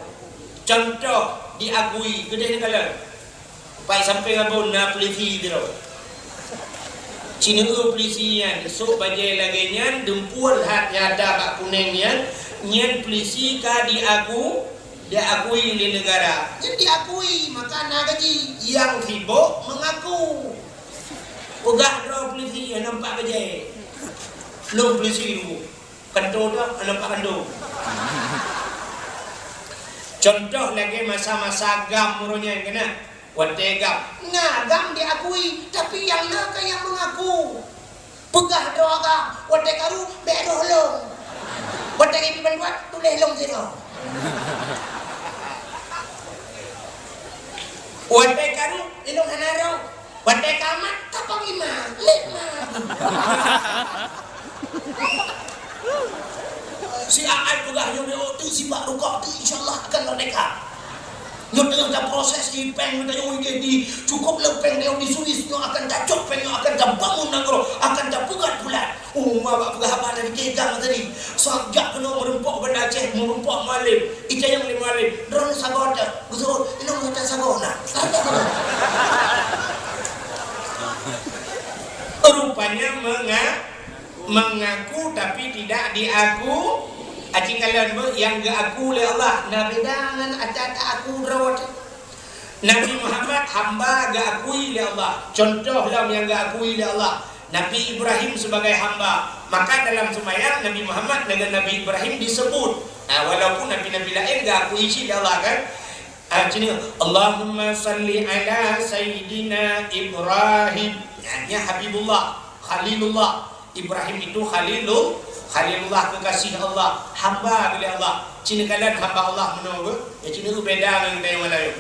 Contoh diakui gede kalian. Pai sampai ngabon na polisi dia. Cina polisian esok bajai lagi nyan dempul hat nyada bak kuningnya nyan polisi ka diakui di negara. Jadi diakui maka nak gaji yang sibuk mengaku. Pegah draw polisi yang nampak bajai. Belum polisi dulu. Kantor dah nampak kantor. Contoh lagi masa-masa gam murunya kena. Wategam, nah gam diakui, tapi yang naga yang mengaku. Pegah doa watekaru beroh long. Wategi pibanduat tuleh long zero. Watekaru ilong hanaro. Watekamat tapang lima. Si Aai pegah yang tu si Pak Rukok tu insyaallah akan lodeka. Nyo tengah proses ipeng kita yang di cukup lepeng dia di Swiss nyo akan tak copeng nyo akan tak bangun nagro akan tak pegat bulan. Mak pegah apa dari kegang tadi. Sajak kena merempok benda Aceh merempok malim. Ija yang lima malim. Drone sagoda. Betul ilmu kata sagona. Rupanya mengaku tapi tidak diaku. Aci kalian yang gak aku oleh Allah. Nabi dengan ada tak aku rawat. Nabi Muhammad hamba gak akui oleh Allah. Contoh dalam yang gak akui oleh Allah. Nabi Ibrahim sebagai hamba. Maka dalam sembahyang Nabi Muhammad dengan Nabi Ibrahim disebut. Walaupun Nabi-Nabi lain gak akui oleh Allah kan. Allahumma salli ala Sayyidina Ibrahim. Ya Habibullah, Khalilullah. Ibrahim itu Khalilullah kekasih Allah, hamba oleh Allah. Cina kalian hamba Allah menunggu. Ya cina itu beda dengan yang lain.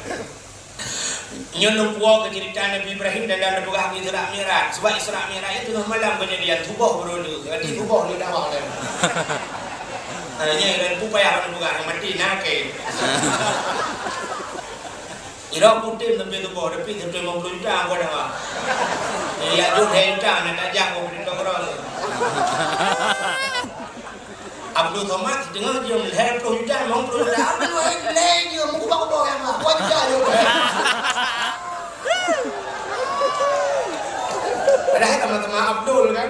Nyono puak cerita Nabi Ibrahim dan Nabi Ibrahim Isra Mi'raj. Sebab Isra Mi'raj itu malam kejadian tubuh berulu. Jadi tubuh lu dawak dah. Hanya dan pupaya Nabi Ibrahim mati nakai. Ira putih sampai tubuh tapi sampai 50 juta aku dah. Ya jauh juta nak tajam aku di Togoro. Abdul Somad dengar dia melihat 10 juta, 50 juta. Abdul Wahid lagi dia muka kau yang apa? Wajah dia. Padahal teman-teman Abdul kan.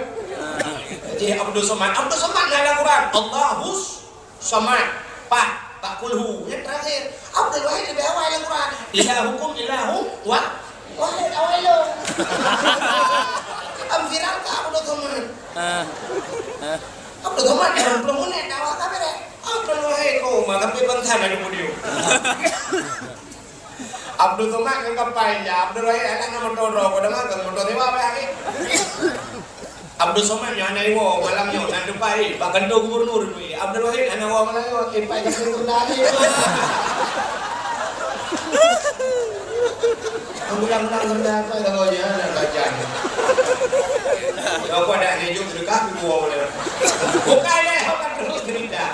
Jadi Abdul Somad dalam Quran Allahus Somad. Pak kulhu. Yang terakhir Abdul Wahid lebih awal dalam Quran. Ilahukum ilahu wahid awailu. Amfiral ka Abdul Somad. Abdul Somad belum menit awak apa deh? Abdul Wahid kau mah tapi bangsa lagi video. Abdul Somad kan kapai ya. Abdul Wahid anak nama Toro, kau dengar kan motor dewa apa lagi? Abdul Somad yang anak iwo malamnya nanti pai, bahkan do gubernur tu. Abdul Wahid anak iwo malamnya pai di sini lagi. Ulang-ulang benda apa dah kau je nak kajian. Kau ada hidup dekat gua boleh. Bukan leh, bukan terus cerita.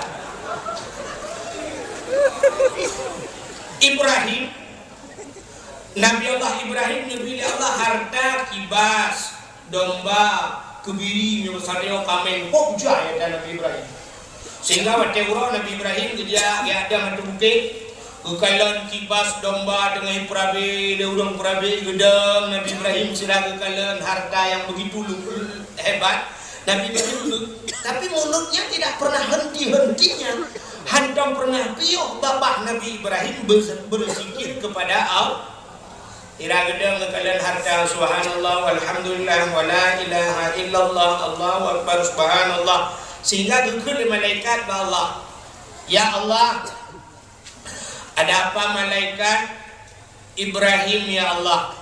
Ibrahim, Nabi Allah Ibrahim nyebili Allah harta kibas, domba, kebiri, misalnya kamen, pokja ya Nabi Ibrahim. Sehingga waktu Nabi Ibrahim dia ada mata bukit. Kekalan kibas domba dengan perabi, daun perabi gedang Nabi Ibrahim sudah kekalan harta yang begitu hebat. Nabi Ibrahim, tapi mulutnya tidak pernah henti-hentinya. Hantam pernah piuh bapak Nabi Ibrahim berzikir kepada Allah. Ira gedang kekalan harta subhanallah walhamdulillah wala ilaha illallah Allahu akbar subhanallah. Sehingga dikir malaikat Allah. Ya Allah, ada apa malaikat Ibrahim ya Allah?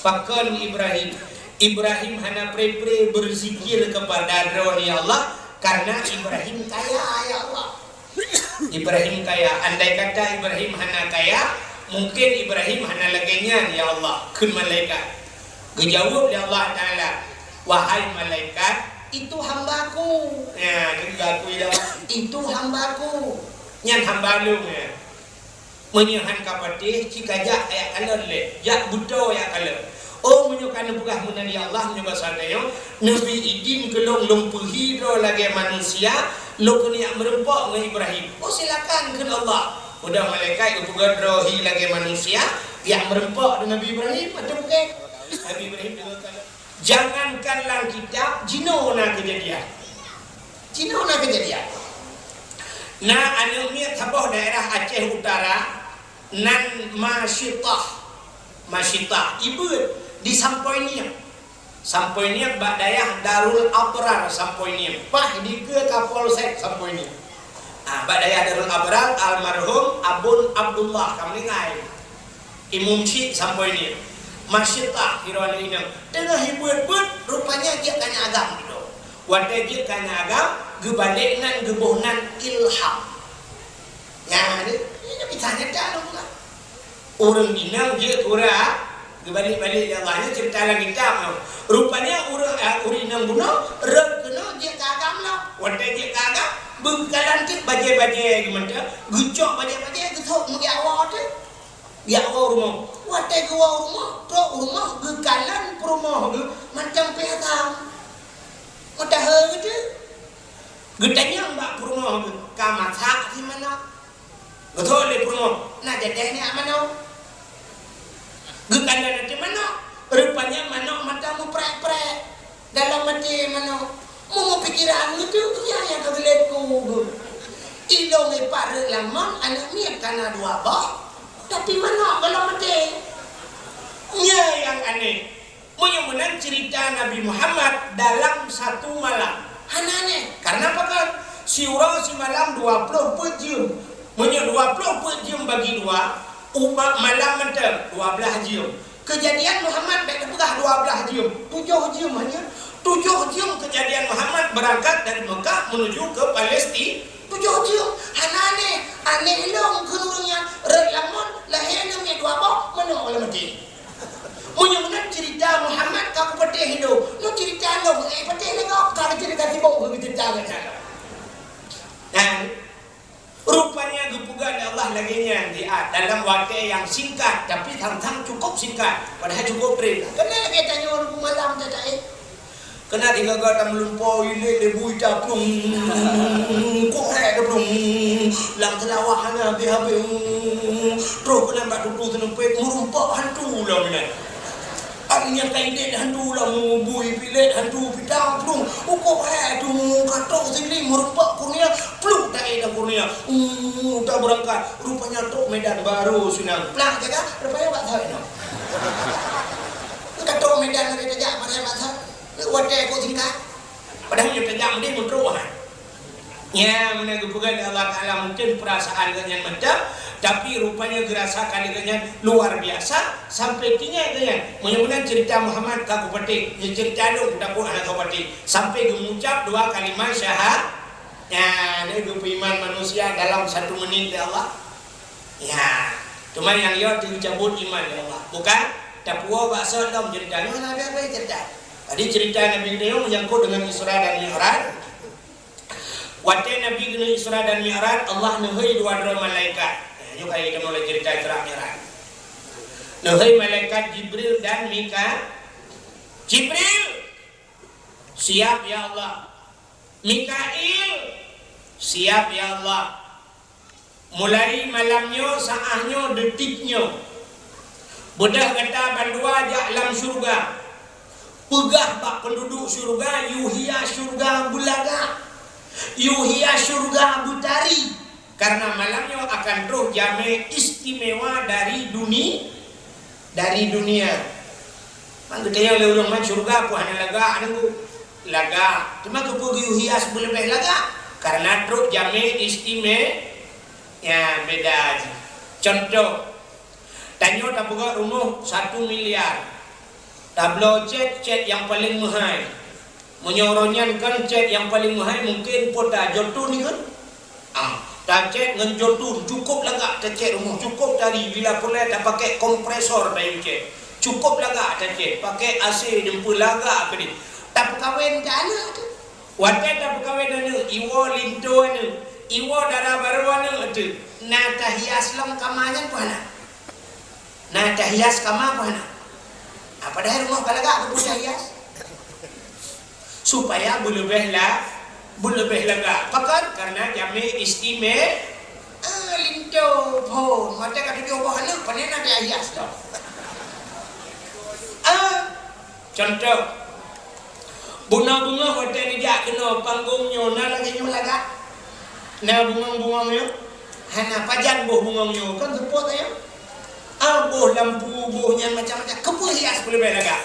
Pakon Ibrahim. Ibrahim hana pre-pre berzikir kepada Adron ya Allah, karena Ibrahim kaya ya Allah. Ibrahim kaya. Andai kata Ibrahim hana kaya, mungkin Ibrahim hana lagenyan ya Allah. Kun malaikat. Kejawab ya Allah Ta'ala, wahai malaikat, itu hambaku. Ya, juga aku ya, itu hambaku. Nyan hamba lu ya. Menyahan kapatih jika jak ya kalon le, jak buto ya kalon. Oh menyukan bugah munan ya Allah menyuka sadayo. Nabi idin kelong lumpuhi do lagi manusia, lo kena merempok dengan Ibrahim. Oh silakan ke Allah. Udah malaikat bugah rohi lagi manusia, yang merempok dengan Nabi Ibrahim atau bukan? Nabi Ibrahim dengan kalon. Jangankanlah kitab jinona kejadian. Jinona kejadian. Nah, anu miat habah daerah Aceh Utara nan Masyitah ibu di Sampoinia. Sampoinia bak dayah Darul Abrar Sampoinia. Pah di ke Kapolsek Sampoinia. Bak dayah Darul Abrar almarhum Abun Abdullah kami ngai. Imum Syekh Sampoinia. Masyitah hirwana inang tengah hibut-but rupanya dia kanya agam gitu. Wadah dia kanya agam gebalik nan gebohnan ilham. Ya ini bitanya dah lah. Orang inang dia kura gebalik-balik dia Allahnya cerita lagi tak. Rupanya orang inang bunuh rekena dia kagam lah. Wadah dia kagam bengkalan ke baje-baje gimana? Gucok baje-baje getok mugi awak tu. Ya rumah, wadah gua rumah, pro rumah, gekalan rumah, macam pegang, mudah gitu. Gedanya mbak rumah, kamar hak di mana? Betul di rumah, nah jadinya mana? Gekalan di mana? Rupanya mana matamu prek-prek, dalam mati mana? Mau pikiran itu, ya yang kegeletku. Ilong ipar lamon, anak miat karena dua bah. Tapi mana kalau mati? Ya yang aneh. Menyemunan cerita Nabi Muhammad dalam satu malam. Aneh. Karena apa kan? Si orang si malam 24 jam. Menye 24 jam bagi dua. Umat malam mentem 12 jam. Kejadian Muhammad dah pegah 12 jam. 7 jam hanya. 7 jam kejadian Muhammad berangkat dari Mekah menuju ke Palestina. 7 jam. Aneh long keluarnya relamun lahirnya mi dua bok mana orang mati. Menyemunan cerita Muhammad kau putih hidup. Lu cerita lo putih ni kau kalau cerita tibok kau cerita kan. Nah, rupanya gepugan Allah laginya di dalam waktu yang singkat tapi tantang cukup singkat. Padahal cukup beri. Kenapa kita tanya orang malam tak kena tinggal kata melumpau ile lebu ita plung kok ada plung lang telawah hana habis terus kena mbak duduk tenempet merumpak hantu lah mina artinya kaidet hantu lah bui pilet hantu pitang plung kok tu katok sini merumpak kurnia plung tak ada kurnia tak berangkat rupanya tok Medan baru sunang pelang jaga rupanya tak tahu no katok Medan ada jaga pada tak tahu wadah kau tingkat padahal dia tajam dia menteruah ya mana kebukan Allah Ta'ala mungkin perasaan dengan macam tapi rupanya gerasakan dengan luar biasa sampai tinggal dengan menyebutkan cerita Muhammad kaku petik cerita lu tak pun anak kau petik sampai mengucap 2 kalimat syahadat ya dia iman manusia dalam 1 menit ya Allah ya cuma yang dia dicabut iman ya Allah bukan tak puas bakso dalam ceritanya mana ada apa cerita. Tadi cerita Nabi Ibrahim menyangkut dengan Isra dan Mi'raj. Waktu Nabi Isra dan Mi'raj, Allah nuhai 2 malaikat. Ini kali kita mulai cerita Isra Mi'raj. Nuhai malaikat Jibril dan Mika. Jibril, siap ya Allah. Mikail, siap ya Allah. Mulai malamnya, saahnya, detiknya. Budak kata bandua ajak alam surga. Pegah bak penduduk syurga yuhia syurga bulaga yuhia syurga butari karena malamnya akan roh jame istimewa dari dunia Angkatnya oleh orang man syurga aku hanya laga cuma kepugi yuhia sebelum laga karena roh jame Ya beda aja. Contoh, tanya tak buka rumah 1 miliar. Tablo cet yang paling mahal. Menyoronyan kan cet yang paling mahal mungkin pota jodoh ni kan. Tak cet dengan jodoh cukup lagak tak cet rumah cukup tadi bila pula tak pakai kompresor dah cet. Cukup lagak tak cet pakai AC jemput lagak ke ni. Tak berkahwin tak ada tu. Watai tak berkahwin anu, iwo linto anu, iwo darah baru anu tu. Nata hias long kamanyan pana. Nata hias kama pana. Apa dah rumah kalaga ke pusat hias? Supaya lebih laga. Pakat karena jami istimewa. Linto pun. Mata kata dia apa anu, panen nata hias dah. Contoh. Bunga-bunga hotel ni jak kena panggungnya na lagi nyu laga. Na bunga-bunganya. Hana pajan boh bunganya kan sepot ayo. Boh lampu bohnya macam-macam kepu hias boleh laga.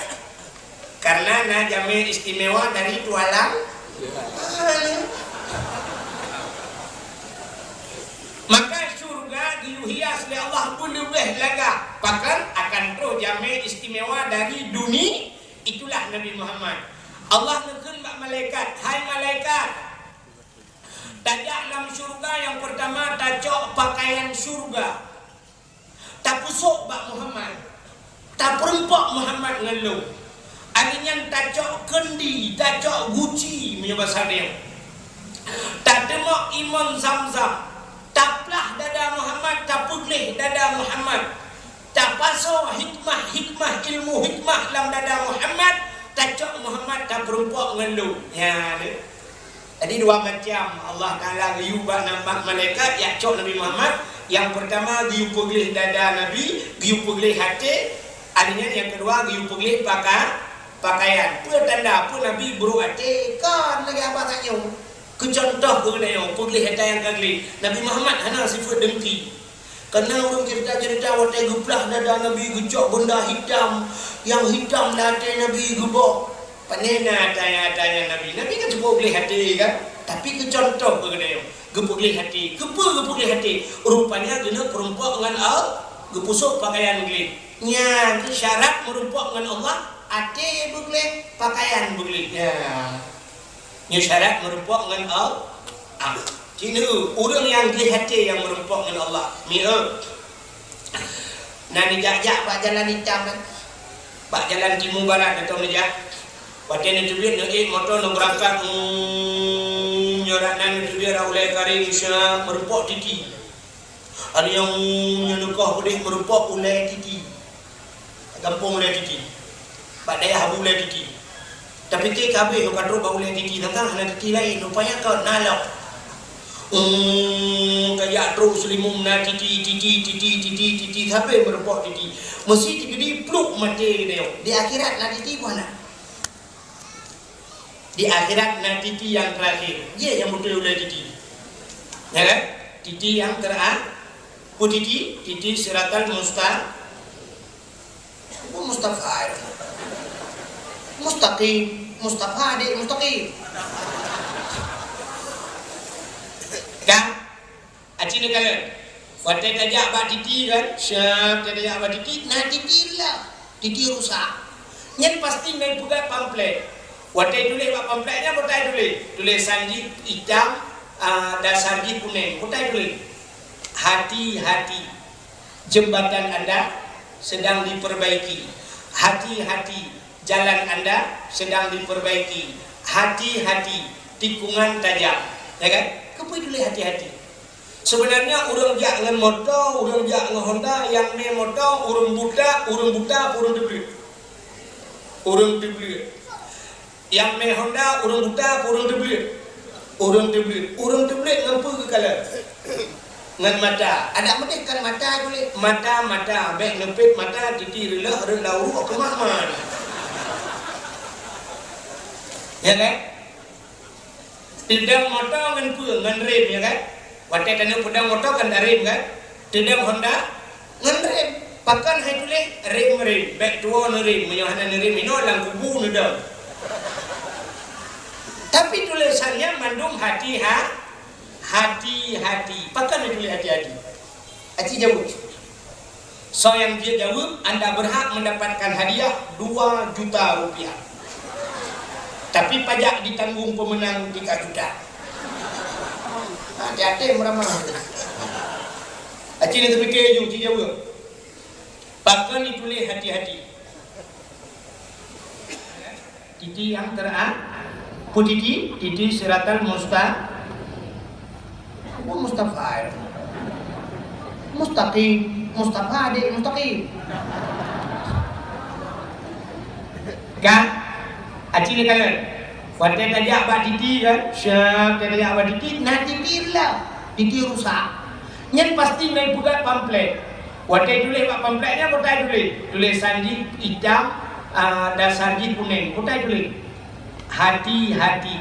Karena na jamin istimewa dari tualang. Maka surga dihias oleh Allah pun lebih laga. Bahkan akan terus jamin istimewa dari dunia. Itulah Nabi Muhammad. Allah ngeken bak malaikat, hai malaikat. Tajak dalam surga yang pertama tajak pakaian surga. Tak pusuk bak Muhammad. Tak perempak Muhammad ngeluh. Arinya tajak kendi, tajak Gucci punya bahasa dia. Tak demak iman Zamzam. Tak pelah dada Muhammad, tak putih dada Muhammad. Tak pasau hikmah ilmu hikmah dalam dada Muhammad. Tajak Muhammad tak perempuan ngeluh. Ya ni. Jadi dua macam Allah Taala giubah nampak malaikat yang cok Nabi Muhammad. Yang pertama giu pegilih dada Nabi, giu pegilih hati. Adanya yang kedua giu pegilih pakaian. Pun tanda pun Nabi buru hati kan lagi apa tanya. Kecontoh kemudian pegilih hati yang kagli. Nabi Muhammad hana sifat dengki. Karena orang cerita watai geplah dada Nabi gejok benda hitam. Yang hitam hati Nabi gebok. Panena tanya Nabi. Nabi kan cuba beli hati kan. Tapi kecontoh kemudian gepuk beli hati. Gepuk beli hati. Rupanya kena perempuan dengan Allah. Gepusuk pakaian beli. Nya syarat merumpak dengan Allah. Hati beli pakaian beli. Ya. Nya syarat merumpak dengan Allah. Cina orang yang beli hati yang merumpak dengan Allah. Mira. Nani jak pak jalan hitam kan. Pak jalan timur barat atau nejak. Waktu ni tu dia nak motor nak berangkat. Nyorak nani tu dia ulai kari Isya merumpak titi. Ada yang nyelukah boleh merumpak ulai titi. Kampung ulai titi. Pak daya habu ulai titi. Tapi tik habis kau kadro bau ulai titi. Tentang hana titi lain. Rupanya kau nalok. Kayak terus limum na titi sampai merepok titi mesti digedi pluk mati dia di akhirat na titi mana di akhirat na titi yang terakhir dia yang betul oleh titi ya kan titi yang terakhir titi siratal mustaqim kan aci ni kala watai tajak bak titi kan syap tajak bak titi nah titi lah titi rusak nyen pasti main buka pamflet watai tulis bak pamfletnya watai tulis sanji hitam dasarji kuning watai tulis hati-hati jembatan Anda sedang diperbaiki hati-hati jalan Anda sedang diperbaiki hati-hati tikungan tajam ya kan kepui dulu hati-hati. Sebenarnya orang jak dengan motor, orang jak dengan Honda, yang ni motor, orang buta, orang dibeli. Orang dibeli. Yang ni Honda, orang buta, orang dibeli. Orang dibeli ngampu ke kala. Ngan mata. Ada medek kan mata boleh. Mata, baik ngepit mata, titi relah uru ke mana. Ya kan? Tidak motor ngan rem ya kan? Watai tanya pedang motor kan rem kan? Tidak Honda ngan rem. Pakan hai tulis rem. Baik tua ni rem. Menyahana ni rem. Ini dalam kubu ni dah. Tapi tulisannya mandung hati-hati. Pakai tulis hati-hati. Aci jawab. So yang dia jawab, anda berhak mendapatkan hadiah 2 juta rupiah. Tapi pajak ditanggung pemenang 3 juta. Hati-hati meramah. Aci ni terfikir je, Aci jawab. Pakai ni tulis hati-hati. Titi yang Titi siratal Mustaqim. Mustafa dek Mustaqim. Kan? Aci ni kan? Waktu tajak bak Titi kan? Syak tajak bak Titi, nah Titi lah. Titi rusak. Nyen pasti naik buka pamflet. Waktu tulis bak pamfletnya kotai tulis sanji hitam dan sanji kuning. Kotai tulis hati-hati,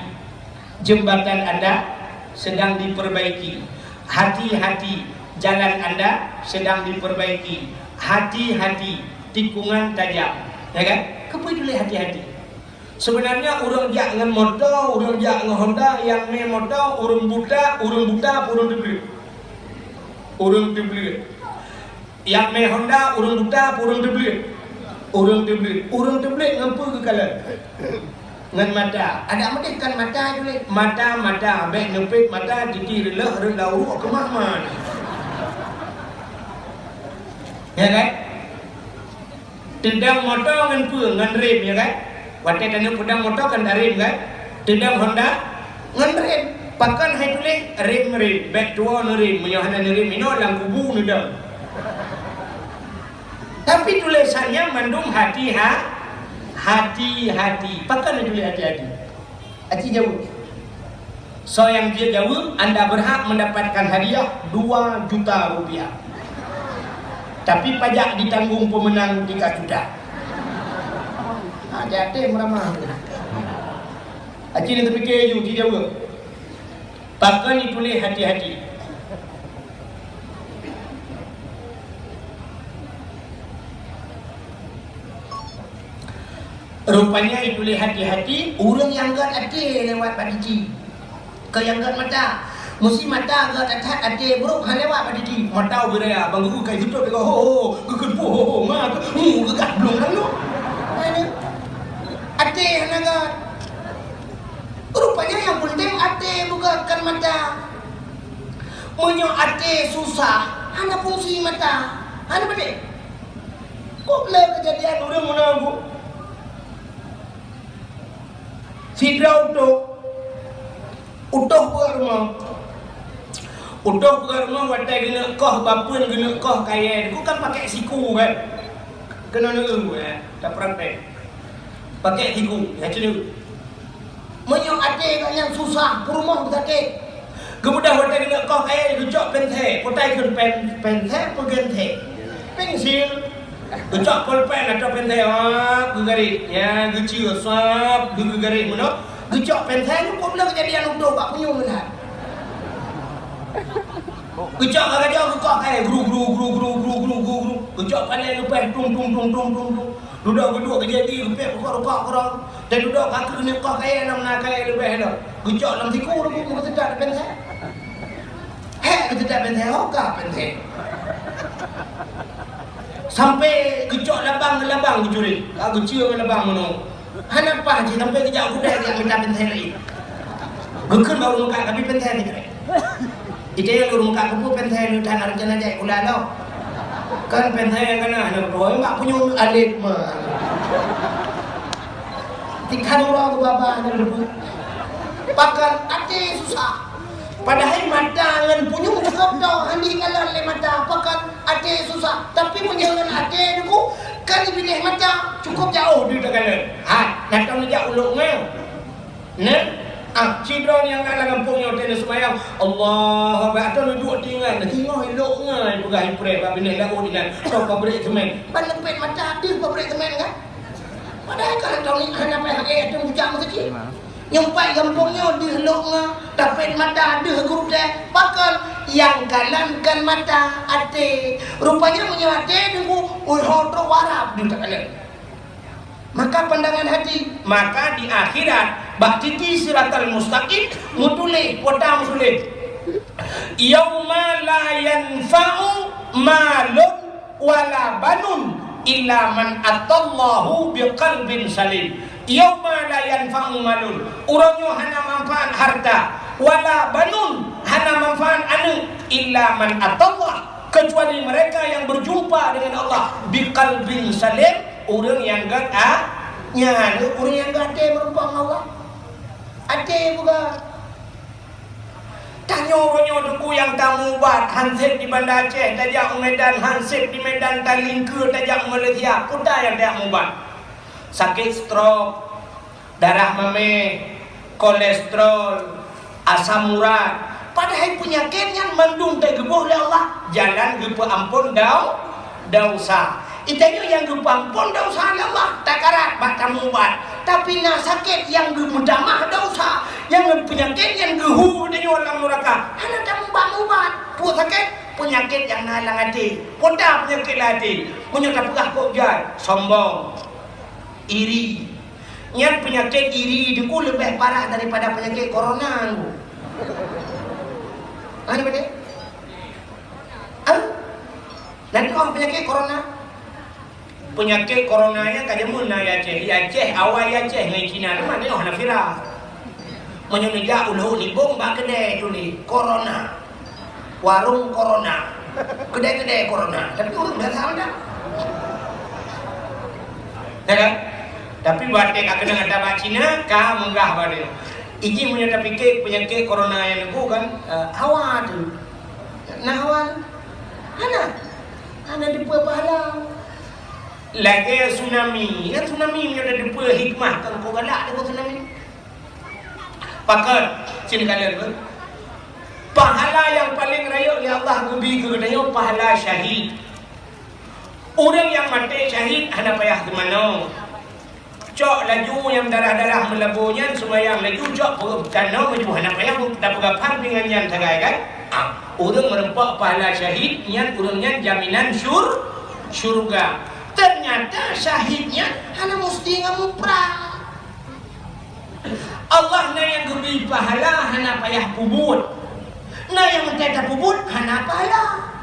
jembatan Anda sedang diperbaiki. Hati-hati, jalan Anda sedang diperbaiki. Hati-hati, tikungan tajam. Ya kan? Kenapa tulis hati-hati? Sebenarnya orang jak dengan motor, orang jak dengan Honda, yang main motor, orang buta, orang dibeli. Orang dibeli. Yang main Honda, orang buta, orang dibeli. Orang dibeli ngapa ke kalah? Ngan mata. Ada apa kan mata tulis? Mata, baik ngepit mata, Titi relau ke mana? Ya kan? Tendang motor ngan rem, ya kan? Waktu tanya pedang motor kan rem kan? Tendang Honda ngan rem. Pakan hai tulis rem, baik tua rem, menyohana rem ino lang kubu nudang. Tapi tulisannya mandung hati-hati. Pakan tulis hati-hati. Aci jawab. So yang dia jawab, anda berhak mendapatkan hadiah 2 juta rupiah. Tapi pajak ditanggung pemenang 3 juta. Hati-hati meramah. Aci ni terfikir je, Aci jawab. Pakai tulis hati-hati. Rupanya ditulis hati-hati, orang yang gat hati lewat badiji. Ke yang gat mata. Mesti mata gat hati buruk hal lewat badiji. Mata beraya, bang guru kai tutup dia ho, gegempo ho, ma gegat belum lalu. Mana? Hati hanagat. Rupanya yang penting hati bukan mata. Menyo hati susah, hana fungsi mata. Hana bade. Kok boleh kejadian orang menanggu? Sidra utuh berumah watai gena koh bapun gena koh kaya aku kan pakai siku kan kena neu tak praktek pakai siku ya cina menyok ate kan yang susah perumah sakit kemudian watai gena koh kaya gecok penthe potai kan penthe pegenthe pensil gecok polpen atau penthe gegari ya gecil sap gegari mana gecok penthe ni kok boleh kejadian udah bak punya melihat gecok kagak kok kayak gru gecok pandai lupa tung duduk kedua kejadian lupa korang dan duduk kaki ni kok kayak nam nak kayak lebih dah gecok dalam siku lu sedap penthe sedap penthe okah penthe sampai gecok labang kecuri. Kecil dengan labang mana. Hana apa je sampai kejap aku dah dia minta penthe lagi. Bukan baru muka tapi penthe ni kare. Ide yang baru muka aku penthe ni dan arjana jai kula lo. Kan penthe yang kana nak boy mak punya alit mah. Tikan orang ke baba ni rebut. Pakan ate susah. Padahal mata dengan punya cukup dah handi kalah le mata pakan ate susah tapi menjalan ate tu kan dipilih mata cukup jauh di kalah nak tahu jauh ulungnya cidra ni yang kalah kampungnya tenis semayang Allah Akbar duduk tinggal eloknya ibu gah ipre bab ni lagu dengan kau pabrik semen balepet mata ada pabrik semen kan padahal kan tahu ni hanya pihak tu bukan mesti nyumpai kampungnya di heloknya dapat mata ada grup dia pakal yang kalankan mata ate rupanya punya ate nunggu hodro warap di kanan maka pandangan hati maka di akhirat bak Titi siratal mustaqim mutulih potang sulit yauma la yanfa'u malun wala banun illa man atallahu biqalbin salim. Yauma la yanfa'u malun, urangnya hana manfaat harta, wala banun hana manfaat anu, illa man atallah, kecuali mereka yang berjumpa dengan Allah biqalbin salim, orang yang nyana, orang yang gak ada merumpang Allah. Ada bukan? Tanya orangnya duku yang tamu bat hansip di Banda Aceh, tajak Medan, hansip di Medan Talingke, tajak Malaysia, kuda yang dia mubat. Sakit stroke, darah mame, kolesterol, asam urat, padahal penyakit yang mandung tergebuh oleh Allah, jalan gepa ampun dosa. Itanya yang gepa ampun dosa oleh Allah, tak karat bak tamu bat. Tapi nak sakit yang gemudamah dosa, yang penyakit yang gehu dengan orang neraka, hana tamu bat puas sakit penyakit yang nalang hati, koda penyakit hati, punya tak pegah kok jai, sombong, iri. Yang penyakit iri itu lebih parah daripada penyakit corona. Mana betul? Dan orang penyakit corona. Penyakit coronanya kaje mun ya Aceh awal Aceh ngai Cina mana tengok nak viral. Menyeja ulu ni bong ba kedai tu ni corona. Warung corona. Kedai-kedai corona. Tapi orang dah tahu dah. Kan? Tapi batik nak kena ada bak Cina ka menggah bade. Iki punya tak fikir penyakit corona yang aku kan hawa tu. Nah hawa. Ana di pahala. Lagi tsunami, kan tsunami punya ada dua hikmah kalau kau galak dengan tsunami. Pakat sini kalian kan. Pahala yang paling raya oleh Allah gubi ke katanya pahala syahid. Orang yang mati syahid hana payah ke mana. Cok laju yang darah-darah melabuhnya sembahyang laju cok kerana maju hana payah tak bergapar dengan yang tagai kan. Orang merempak pahala syahid yang orangnya jaminan syurga. Ternyata syahidnya hana mesti ngamupra. Allah na yang beri pahala hana payah pubut. Na yang mentada pubut hana pahala.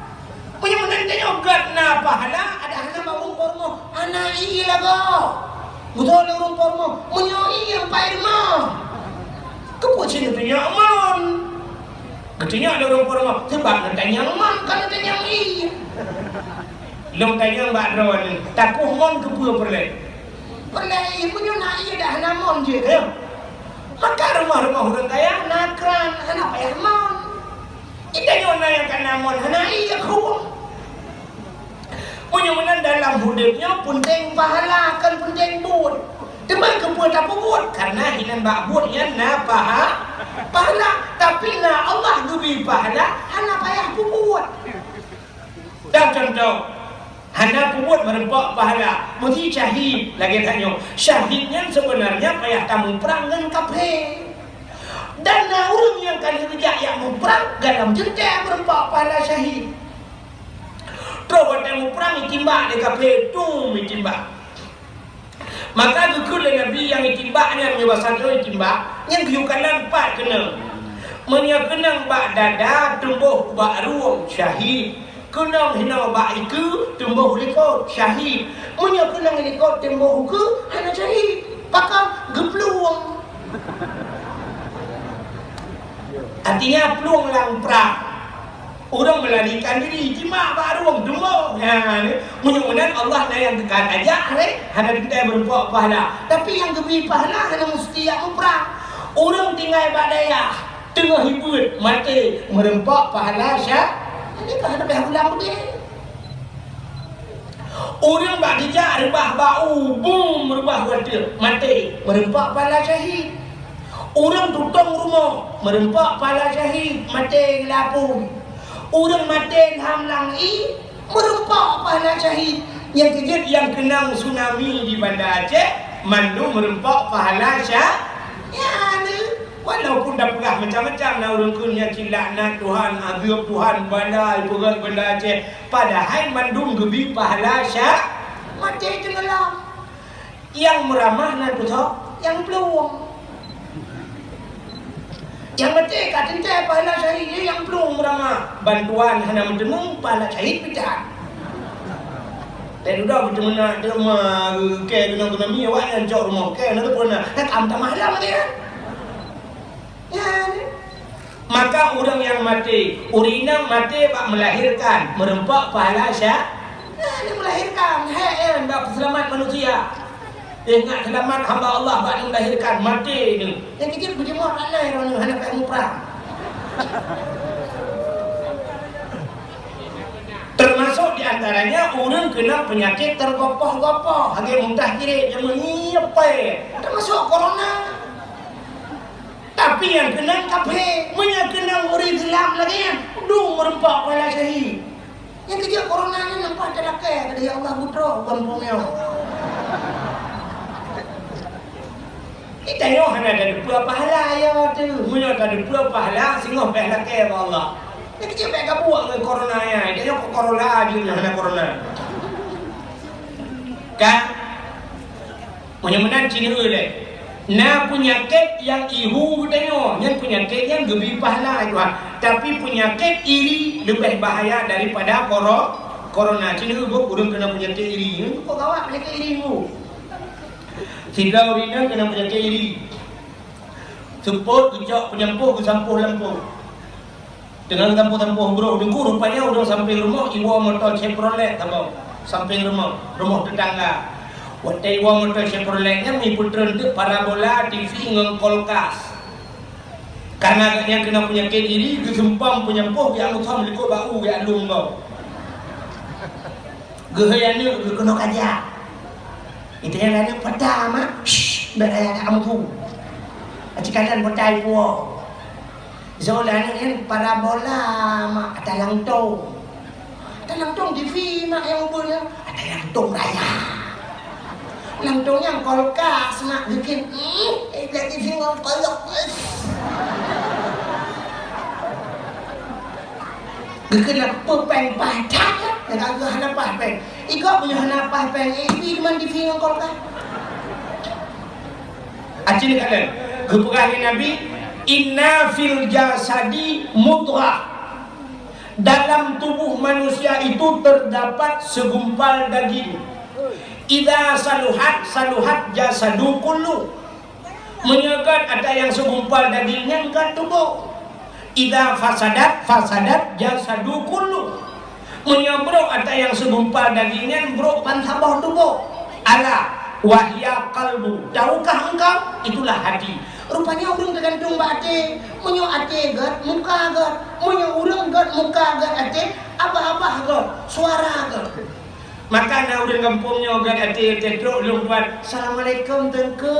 Punya menentanya ogat na pahala ada hana bangun pormo. Hana iya go. Betul urung pormo. Menyoi yang pair mah. Kepucin tanya aman. Katanya ada urung pormo. Sebab nentanya aman kan nentanya iya. Long tanya mbak Ron, takuh mon ke pura perlek. Perlek punya nak ia dah namon je ke. Maka rumah-rumah orang kaya nakran, hana payah mon. Itanya orang yang kan namon, hana ia kuah. Punya menan dalam hidupnya penting pahala kan penting buat. Teman ke pura tak buat karena hinan mbak buat yang na pahala. Tapi na Allah gubi pahala, hana payah buat. Dah contoh. Hana buat merempak pahala. Mesti syahid lagi tanya. Syahidnya sebenarnya payah tamu perang dengan kafir. Dan orang yang kali kerja yang mau perang dalam jenjang merempak pahala syahid. Terus tamu perang ditimbak di kafir tu ditimbak. Maka gukul Nabi yang ditimbaknya menyebab satu ditimbak. Yang kuyukanan 4 kena. Menyakenang bak dada tumbuh bak ruang syahid. Kenang hina bak iku tumbuh likot syahid. Munya kenang likot tumbuh ke hana syahid. Pakam gepluang. Artinya peluang lang perang. Orang melarikan diri jimat bak ruang tumbuh. Munya-munya Allah na yang dekat aja hana kita berbuat pahala. Tapi yang geberi pahala hana mesti yang perang. Orang tinggal bak daya tengah hibut mati merempak pahala syahid. Ini kan ada pihak ulang dia. Orang bak dijak rebah bau, boom rebah wadah, mati, merempak pahala syahid. Orang tutung rumah, merempak pahala syahid, mati gelapung. Orang mati hamlang merempak pahala syahid. Yang kejut yang kenang tsunami di Banda Aceh, mandu merempak pahala syahid. Ya ni. Walaupun dah pegah macam-macam nak orang kunya cilakna Tuhan, agam Tuhan, bandai, pegang benda Aceh. Padahal mandung gebi pahala syah, mati tenggelam. Yang meramah nak betul, yang peluang. Yang mati kat tentai pahala syahid dia yang belum beramah bantuan hana mendenung pahala syahid pidan. Dan udah kita mana dia mah ke dengan guna mi awak yang jauh rumah ke nak pun nak am malam dia. Ya. Maka orang yang mati, urina mati pak melahirkan, merempak pahala syah. Dia melahirkan, hai bab selamat manusia. Ingat selamat hamba Allah bak melahirkan mati ni. Yang kecil berjemur alai orang ni hendak pergi umrah. Termasuk di antaranya orang kena penyakit tergopoh-gopoh, hagi muntah kiri dia menyipai. Termasuk corona. Tapi yang kena kafe, kena murid Islam lagi kan. Dung merempak kepala syahid. Yang kecil corona ni nampak terlakai. Kata ya Allah putra, gampangnya. Kita tengok hanya ada dua pahala ya tu. Punya ada dua pahala sehingga pahala ke Allah. Dia kecil baik buat dengan corona ya. Dia kok corona aja hanya corona. Kan? Mudah-mudahan Cina le. Nah penyakit yang ihu tengok, yang penyakit yang lebih pahala itu. Tapi penyakit iri lebih bahaya daripada corona. Cina bu kurang kena penyakit iri. Kok gawat penyakit iri bu? Sila urina kena penyakit iri. Seput, kejak, penyampuh, kesampuh lampu. Dengan tampuh-tampuh bro, dengku rupanya udah sampai rumah, iwa motor Chevrolet tambah. Sampai rumah tetangga. Waktu iwa motor Chevroletnya mengikuti parabola, TV, ngengkolkas. Karena agaknya kena penyakit iri, kesempam penyampuh, yang utama likut bau, yang lung kau. Gehayannya, kena kajak. Itu yang ada pertama, berada ada ampu. Acikalan potai puo. Zolan yang parabola mak ada langtong. Ada langtong TV mak yang punya. Ada langtong raya. Langtong yang kolkas mak bikin. Dia TV ngolok. Gekelah pepeng padat. Yang agak hana pepeng. Ika punya hana pepeng. Ibi teman TV ngolok. Acil kalian. Keperangan Nabi, inna fil jasadi mudghah. Dalam tubuh manusia itu terdapat segumpal daging. Idza saluhat jasadu kullu. Menyekat ada yang segumpal dagingnya enggak tubuh. Idza fasadat jasadu kullu. Menyebrok ada yang segumpal dagingnya brok pantabah tubuh. Ala wahya qalbu. Tahukah engkau? Itulah hati. Rupanya urang tergantung bate, munyo ate gat, muka gat, munyo urang gat, muka gat ate, apa-apa gat, suara gat. Maka na urang kampungnya gat ate tetrok long buat, Assalamualaikum tengku,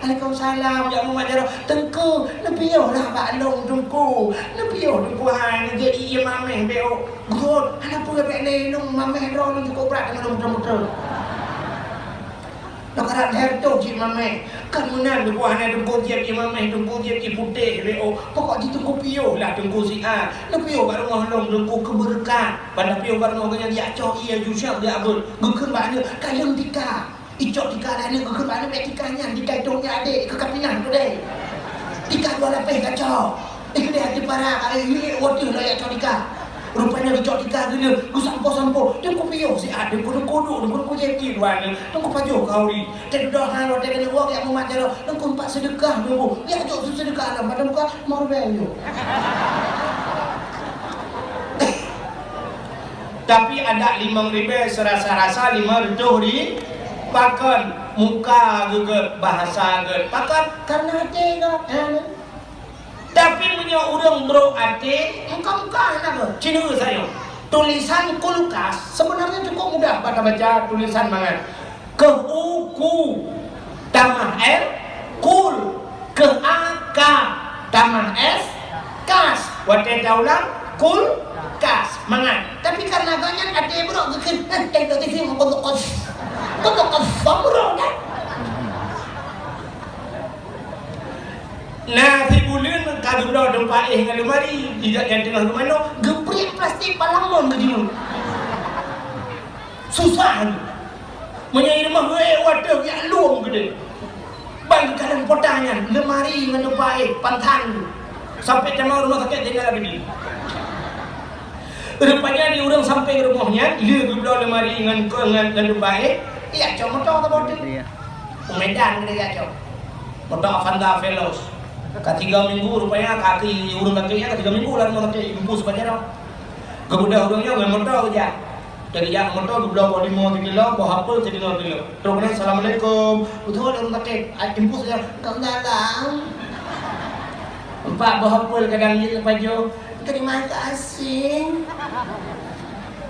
Waalaikumsalam, ya Muhammad tengku, lebih lah Pak Long tengku, lebih tengku han jadi iya mameh beo, god, ana pun be lelong mameh ro long ko prat dengan muter-muter. Nak harap herto cik mamai. Kan menan buah na tengku tiap cik mamai, tengku tiap cik putih leo. Pokok di tengku piyo lah tengku si a. Nak piyo kat rumah long tengku keberkah. Pada piyo kat rumah kanya dia cok ia jusyak dia abul. Gekeun bana kayang tika. Icok tika lana gekeun bana be tikanya dikai tongnya adik ke kapinan tu deh. Tika dua lapis kacau. Ikut hati para ai waduh lah ya cok tika. Rupanya dicok tika dia ku sampo-sampo dia ku piyo si adik ku kodok ku jadi duan tu ku pajo kauri te dah halo te kena wong yang memacaro tu ku empat sedekah dulu ya jok sedekah lah pada muka mau belo. Tapi ada 5.000 serasa-rasa 5 reduh di pakan muka geget bahasa geget pakan karena tega tapi punya urang bro ate engkau-engkau apa? Cina saya tulisan kulkas sebenarnya cukup mudah pada baca tulisan mangan ke uku tamah r kul ke ak tamah s kas wate daulang kul kas mangan tapi karena ganyan ate bro gekin tengok TV mau kos bro kan. Nah, si bulan kagum dah tempat dengan lemari tidak yang tengah rumah no geprik plastik palamon ke dia. Susah ni. Menyai rumah gue wadah yang luang gede. Bang kadang potangan lemari dengan tempat pantan. Sampai tema rumah sakit tinggal lagi. Rupanya di orang sampai ke rumahnya, dia gublau lemari dengan baik. Iya, cuma motor atau motor? Medan kita cok. Motor Avanda Veloz. Ketiga minggu rupanya kaki urung kakinya ketiga minggu lah motor impus saja. Kemudian orangnya dengan motor aja. Dari yang motor gublau body 5 kilo, bawa hapul 3 kilo. Terus assalamualaikum. Betul orang sakit, impus saja. Kau datang. Pak bawa hapul kadang ni baju. Terima kasih.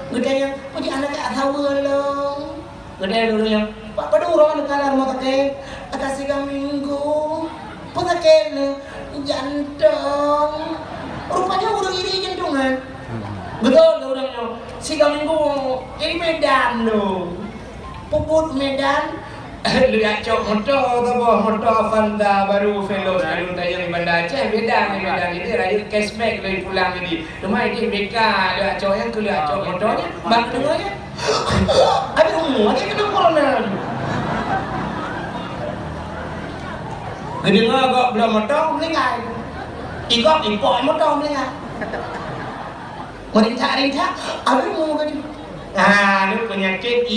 Gudanya, puji anak tak tahu long. Gudanya dulunya, Pak pada orang anak kalah rumah sakit. Atas 3 minggu, pun sakit jantung. Rupanya orang ini jantungan. Betul orangnya. 3 minggu jadi Medan loh. Puput Medan. Lihat cok motor tu boh motor Avanda baru Veloz kalau tayang di Bandar Aceh beda ni Medan ini raya cashback lagi pulang ini. Rumah ini beka lihat cok yang tu lihat cok motornya bang dengarnya. Ada umur ada kena corona. Kedengar agak belum motor melingkai. Ikut import motor melingkai. Merintah ada umur kan. Ini penyakit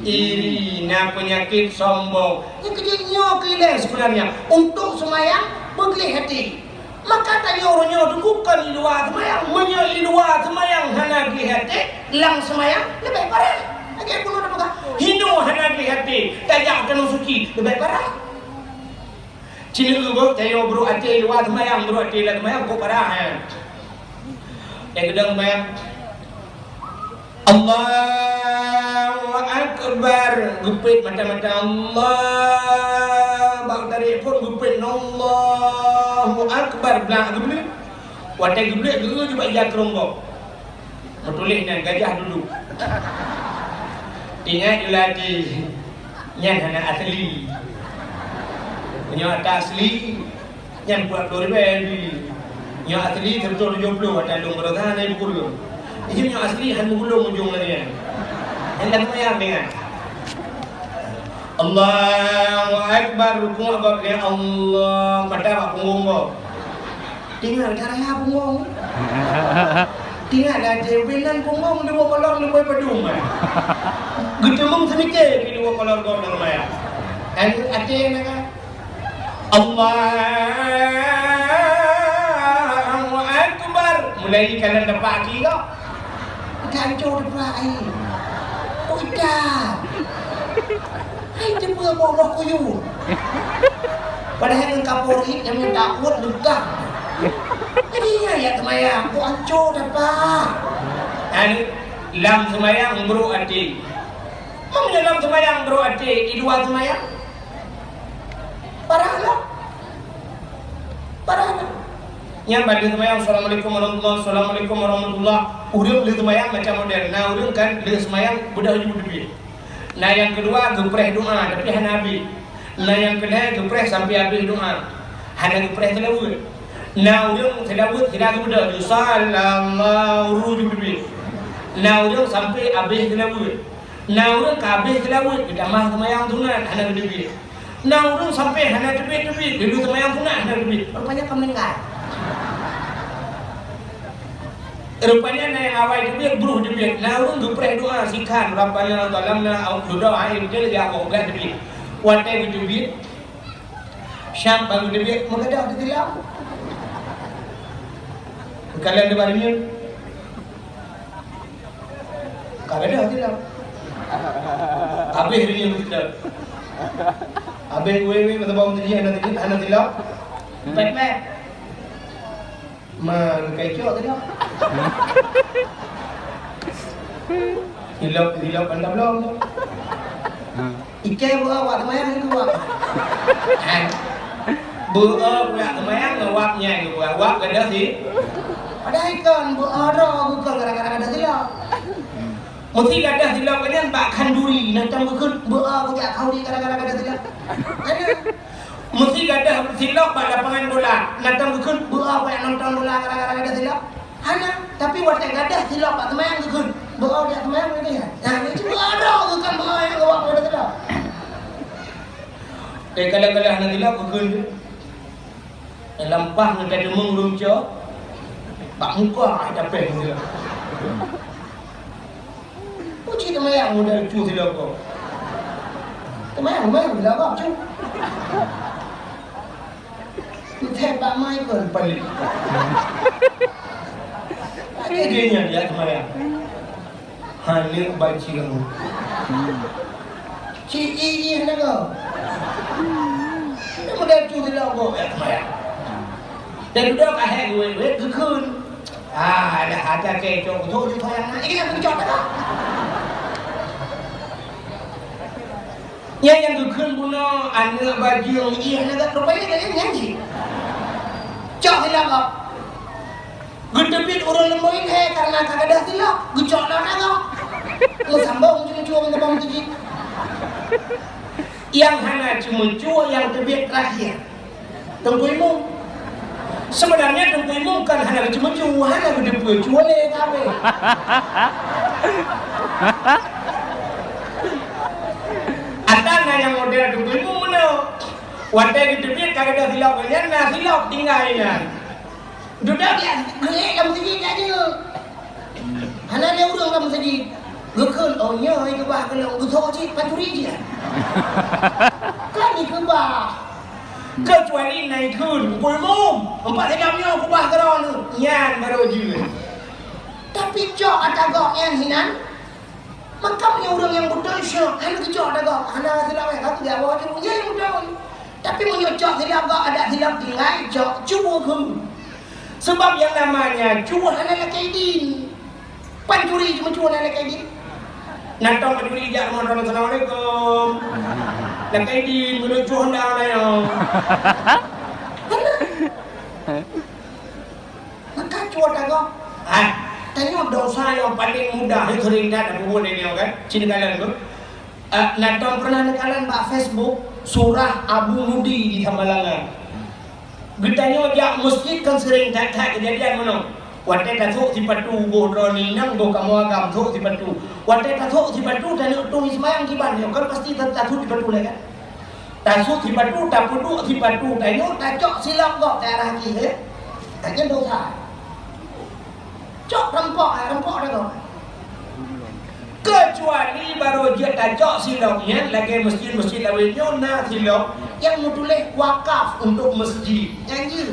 iri, penyakit sombong. Ini kejadiannya kelih sebenarnya. Untuk semayang bergelih hati. Maka tanya orangnya itu bukan di luar semayang, di luar semayang hana gelih hati, lang semayang lebih parah. Lagi pun ada bukan. Hindu hana gelih hati, tajak kena suci lebih parah. Cina juga tanya bro hati luar semayang, bro hati luar semayang kok parah. Yang kedua semayang. Allahu Akbar, gupit mata-mata Allah. Bang tarik pun gupit Allahu Akbar belak gupit. Watai gupit dulu juga ia kerombok. Metulis dan gajah dulu. Ingat lagi yang anak asli. Punya asli yang buat 2000 yang asli betul 70 ada lumrah ada buku. Ini yang asli han mengulung ujung lagi. Hendak mayang dengan Allahu Akbar rukun abang dia Allah pada apa punggung kau. Tinggal caranya punggung. Tinggal ada benan punggung dua kolor lebih pedung. Gedemung sedikit di dua kolor kau dalam maya. Dan ada yang nak Allahu Akbar mulai kalian dapat lagi kau. Kancur depan air. Udah. Hai dia pun bodoh kuyu. Padahal yang Kapolri yang minta kuat legah. Jadi ya semayang, aku hancur depan. Dan lam semayang bro ati. Mana lam semayang bro ati? Dua semayang. Parahlah. Yang bagi semayang Assalamualaikum warahmatullahi Assalamualaikum warahmatullahi. Urang li semayang macam modern. Nah urang kan li semayang budak hujung duit. Nah yang kedua gepreh doa tapi hanabi. Nah yang kedua gepreh sampai habis doa. Hana gepreh selawat. Nah urang selawat tidak budak sallallahu hujung duit. Nah urang sampai habis selawat. Nah urang habis selawat kita mah semayang sunat hana duit. Nah urang sampai hana duit dulu semayang sunat hana duit. Rupanya kamu meninggal. Rupanya na yang awal dibik beruh dibik. Nah urung gepreh doa sikan Rabbana zalamna au doa air dia ya kok enggak dibik. Watai dibik. Syam baru dibik mengadah ditilap. Kalian depan ini. Kalian dah tilap. Habis ini kita. Habis wewe betul betul anak tilap. Pet. Man kaicok tadi apa? Hilap anda belum tu? Ikan buat awak temayang itu buat. Buat temayang awaknya itu buat awak ada sih. Ada ikan buat roh bukan gara-gara ada silap. Mesti ada silap kan pak kanduri nanti bukan buat tak kau di gara-gara ada silap. Mesti ada silap pada lapangan bola. Natang bukan buat apa yang nonton bola gara-gara ada silap. Hanya tapi waktu ada silap pak temayang bukan buat dia temayang ini ya. Nah itu ada bukan buat yang awak ada silap. Kalau hanya silap bukan. Lempah dengan kata menglum cok. Pak muka ada pen dia. Puji temayang muda cu sila ko. Temayang bila kau cu. Kita pak mai pun pelik. Ada dia dia temayang. Hanya baca kamu. Cik ini nak kau. Dia muda cu sila ko ya temayang. Dan duduk ahek gue kekun. Ada kecoh tu tu yang nak. Ini kan kecoh tak? Yang kekun puno anak baju yang iya nak rupanya dia nyanyi. Cok silap kau. Gedebit orang lemboin karena kagak ada silap. Gecok lah kau. Mau sambung cuma minta bang tuji. Yang hana cuma cua yang tebit terakhir. Tungguimu. Sebenarnya tungguimu kan hana cuma cua hana gedebit cua le kabe. Ada yang model tungguimu mana? Wadah gedebit kagak ada silap banyak, nah silap tinggalnya. Duduk dia gelek dalam masjid aja. Hana dia urang dalam masjid. Gekun oh nya ai kebah kalau gusoh cik pancuri dia. Kan ni kebah. Kecuali naik kun kulmum 4 jamnya kebah geron nyan baru je. Tapi jok ada gok yang hinan. Makam yang urang yang betul syok. Hana kejok ada gok. Hana silap ai kata dia bawa je yang betul. Tapi menyocok silap gok ada silap tinggal jok cuba ke. Sebab yang namanya cuba hana lakaidin. Pancuri cuma cuba hana lakaidin. Natong pancuri jak mohon assalamualaikum. Lakaidin menuju hendak layo. Maka cuba dah kau. Tanya dosa yang paling mudah yang sering dah buat ini kan. Cina kalian tu. Natong pernah nekalan bak Facebook surah Abu Nudi di Tambalangan. Getanya dia masjid kan sering tak kejadian mana. Wadah tatuk si patu bodroni nang go kamu agam tatuk si patu. Wadah tatuk si patu dan tu ismayang kiban dia kan pasti tatuk si patu kan. Tatuk si patu tak puduk si patu tanya tacok silap kok darah lagi tanya dosa. Cok rempok dah kau. Kecuali baru dia tacok silapnya lagi masjid-masjid lainnya nah silap yang tulis wakaf untuk masjid. Janji.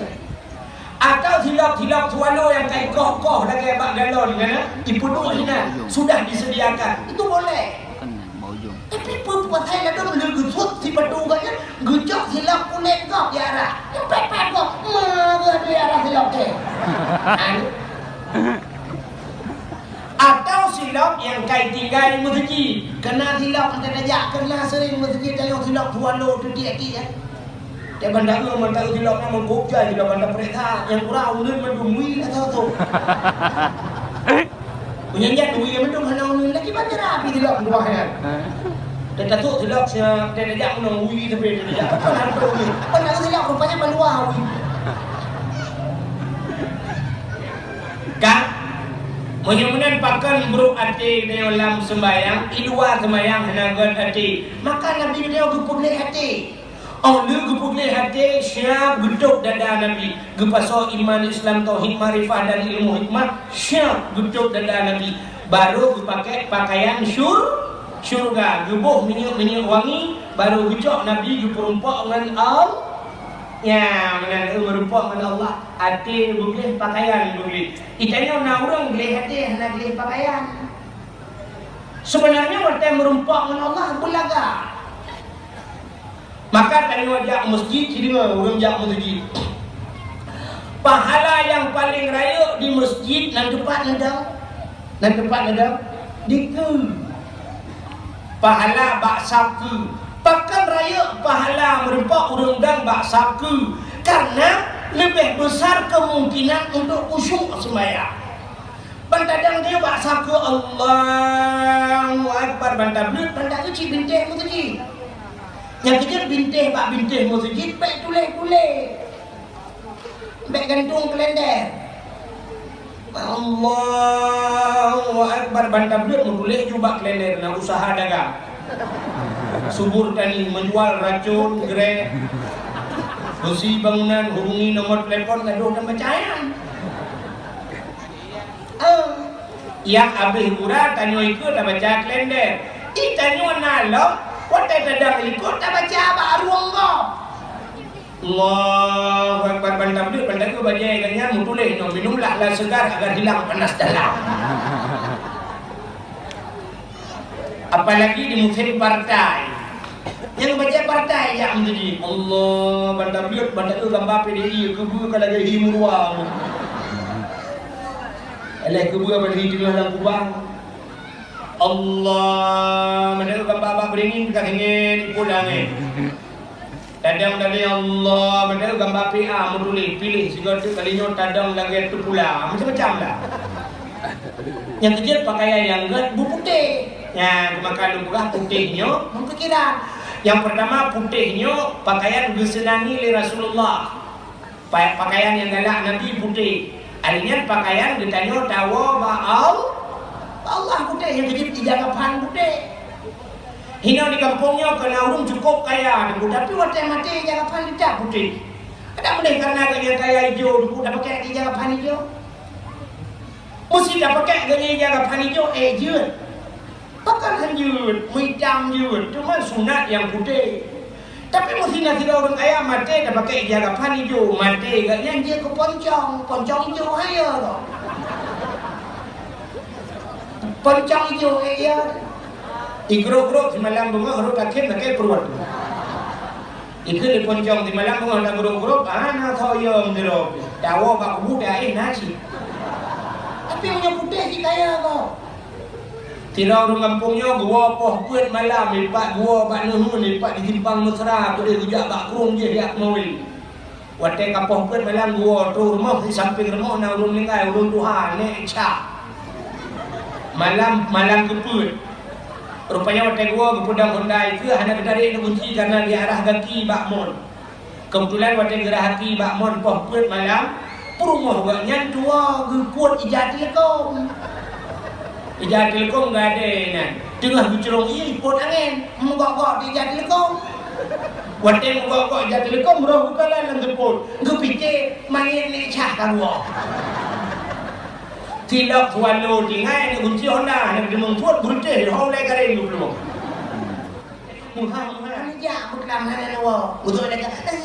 Atau silap-silap sualo yang kayak koh-koh lagi bak galon kan ibu dunia sudah disediakan. Itu boleh. Tapi perempuan saya ada menegusut si padu kan gejok silap kulit kau di arah. Pepet kau mana di arah silap ke. Atau silap yang kayak tinggal masjid. Kena silap kita ajak kena sering masjid tayang silap sualo tu dia. Dia bandar lu mentang silapnya menggobja juga bandar perintah yang kurang ulun mendumui atau tu. Punyanya duit yang mendum hana ulun lagi bandar api silap dua kan. Dan tatuk silap sia dia ajak menungui tapi dia ajak kan ada ulun. Bandar silap rupanya balua ui. Kan mudah-mudahan pakan buruk hati dalam sembahyang, idua sembahyang hana god hati. Maka Nabi dia gupulih hati. Oh, lu gupulih hati syab geduk dada Nabi. Gepaso iman Islam tauhid marifah dan ilmu hikmah syab geduk dada Nabi. Baru dipakai pakaian syurga. Gebuh minyak wangi baru gecok Nabi geperumpak dengan Allah. Ya, menang merupak dengan Allah. Hati boleh pakaian boleh. Itanya nak orang boleh hati nak boleh pakaian. Sebenarnya waktu merumpak dengan Allah belaga. Maka tadi wajah masjid jadi orang jak masjid. Pahala yang paling raya di masjid nan tempat nadam diku. Pahala bak saku. Pakan raya pahala merupak orang dang bak saku karena lebih besar kemungkinan untuk khusyuk sembahyang. Bantadang dia bak saku Allahu Akbar bantah belut bantah kecil bintih masjid. Yang kecil bintih masjid baik tulis baik gantung kalender. Allahu Akbar bantah belut menulis juga kalender nak usaha dagang. Subur tani menjual racun grey. Kursi bangunan, hubungi nomor telepon, gaduh dan percayaan. Yang habis hiburan, tanya ikut, tak baca kalender. Tanya nalok, kau tak sedang ikut, tak baca baru kau. Allah, pandang dia, pandang tu baca ikannya, mutulih, minumlah lah segar agar hilang panas dalam. Apalagi di musim partai. Yang baca partai yang menjadi Allah, pandang dia, pandang tu gambar PDI, kebu kalau ada himuruang. Alah kebu apa lagi tengah dalam kubang. Allah, pandang tu gambar apa beringin, kat ingin, pulang Tadang tadi Allah, padahal gambar PA menulis, pilih segala tu kalinya tadang lagi tu pula. Macam-macam dah. Yang kecil pakaian yang putih. Yang makan lumrah putihnya, mempikiran. Yang pertama putihnya pakaian bersenangi oleh Rasulullah. Pakaian yang galak Nabi putih. Akhirnya pakaian ditanya tawa ba'al Allah putih, yang kecil dijaga pan putih. Hina di kampungnya kena urung cukup kaya dulu, tapi waktu mati jangan pan tidak putih. Ada boleh karena gaya kaya hijau dulu dah pakai di jangan pan hijau. Mesti dah pakai gaya jangan pan hijau jut. Pakai jut, hitam jut, cuma sunat yang putih. Tapi mesti nak tidak orang kaya mati dah pakai jangan pan hijau, mati gaya dia ke poncong hijau haya tu. Poncong hijau ya. Igro-gro di malam bunga harus pakai perut. Ikut di poncong di malam bunga ada gro-gro, anak saya mendero. Dawa bak budak nasi. Tapi punya putih si kaya kau. Tidak orang kampungnya gua poh kuat malam lipat gua bak nuhun lipat di simpang mesra tu dia rujak bak kurung je dia mawil. Watai kapoh kuat malam gua tu rumah di samping rumah na urun lingai urun Tuhan nek cak. Malam keput. Rupanya waktu gua berpedang Honda itu hanya bertarik kunci karena di arah kaki bakmon. Kebetulan waktu gerah hati bakmon poh kuat malam, perumah gua nyantua geput ijat telekom. Ijat telekom enggak ada nan. Tengah bicerong ipot angin, menggok-gok di ijat telekom. Waktu menggok-gok ijat telekom roh bukalah lang geput. Gepikir main ni cah kan gua. Tidak walau tinggal ni kunci Honda ni membuat berhenti hau lagi karen tu belum. Muhammad ni jah bukan mana nawa. Betul dah kata.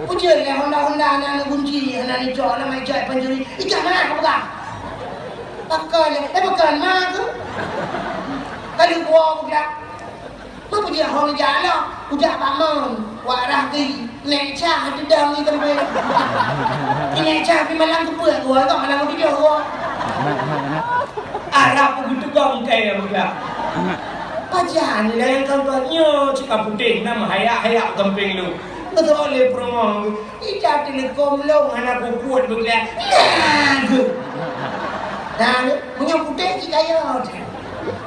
Ujian ni Honda ni kunci, ni cok ni mai cok penjuri. Ikan mana kau pegang? Pakai mana tu? Kali gua pegang. Apa dia orang jalan? Udah bangun, warah ki, nek cah dedang ni tempat. Nek cah pi malam tu buat gua, tak malam tu dia gua. Arab begitu gong kaya bukan. Pajan lah yang kau buatnya, cakap putih nama hayak kemping lu. Betul oleh promo. Ijat telekom long anak kuat bukan. Nah, punya putih kaya.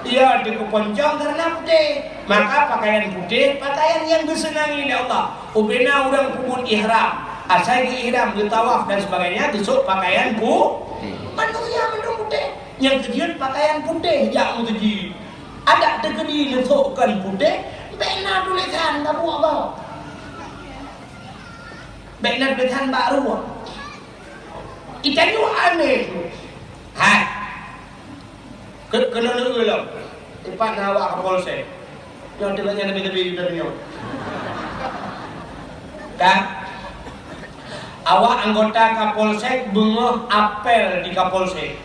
Ia dikeponcong karena putih. Maka pakaian putih, pakaian yang disenangi oleh Allah. Ubena orang kubur ihram, asal di ihram, di tawaf dan sebagainya, besok pakaian manusia mendung putih. Yang kejut pakaian putih, yang mutuji. Ada tegedi letakkan putih, bena tulisan tak buat apa. Bena tulisan baru. Ikan itu aneh. Hai. Kena nunggu lah. Tempat nak awak ke polsek. Yang dengannya lebih-lebih dari ni. Kan? Awak anggota Kapolsek bengah apel di Kapolsek.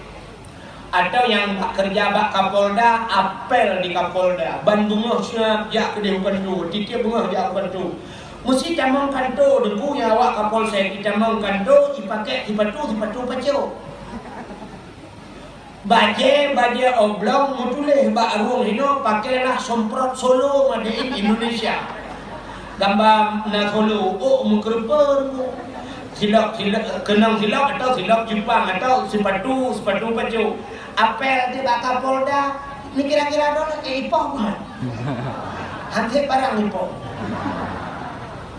Atau yang kerja bak Kapolda apel di Kapolda. Ban bengah siap jak ke dia bukan tu. Titik bengah jak bukan tu. Mesti camang kanto debu yang awak Kapolsek. Camang kanto dipakai sepatu pacu. Baje oblong mutuleh bak arung hino pakailah semprot Solo made in Indonesia. Gambar na Solo mengkerper. Silap kenang silap atau silap Jepang atau sepatu pacu. Apel di bak Kapolda ni kira-kira dono ipoh bukan? Hampir barang ipoh.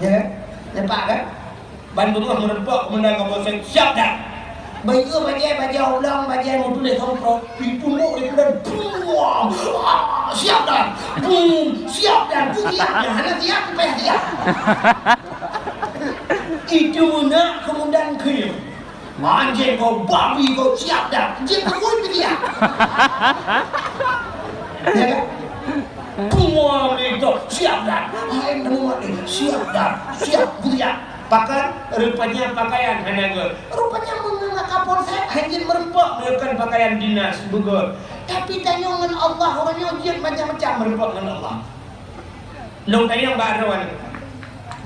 Ya, nampak kan? Bandung merempok kemenang Kapolsek siap dah. Baju oblong, baju mutu le semprot, pipuluk le kemudian buang. siap dah. Siap dah. Tu siap dah. Hana siap, payah siap. Itu nak kemudian kaya. Anjing kau, babi kau, siap dah. Anjing kau pun siap. Ya kan? Semua mereka siap dah. Hai semua mereka siap dah. Siap, siap. Pakai rupanya pakaian hanya rupanya mengenai kapolsek hanya merempak melakukan pakaian dinas bukan. Tapi tanya dengan Allah orangnya ujian macam-macam merempak dengan Allah. Long tanya baruan.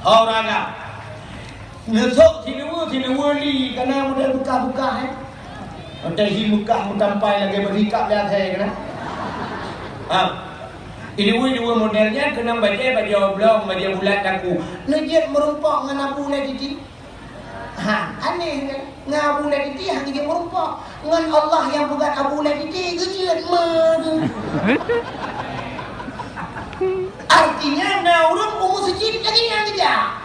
Orang agak ngesok sini wali karena mudah buka-buka Ada muka mutampai lagi berhikap lihat saya kena. Ini dua modelnya kena baca oblong, baca bulat aku. Lejat merumpak dengan abu laditi. Aneh kan? Dengan abu laditi hanya dia merumpak. Dengan Allah yang bukan abu laditi kecil mana? Artinya naurun sujud lagi yang tidak.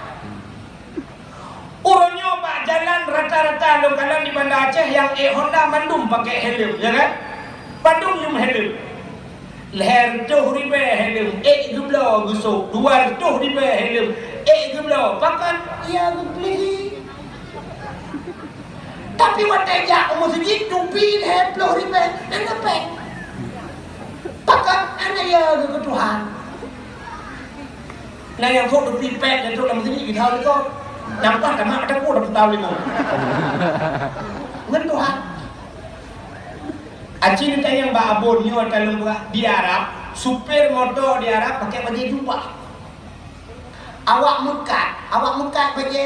Orangnya pak jalan rata-rata lokalan di Banda Aceh yang Honda mandum pakai helm, ya kan? Mandum yang helm. Leher tuh ribe helm, geblo gusuk, 200 ribe helm, geblo pakan, ya beli. Tapi watanya masjid tupi leher 10 ribe, enggak pakan, ada ya ke Tuhan. Nah yang sok tupi pet dan sok dalam masjid kita tahu kok, nampak tak ada pun dapat tahu lima. Ngan Tuhan. Acing tanya Mbak Abon ni kalau di Arab, supir motor di Arab pakai baju jubah. Awak mukat baju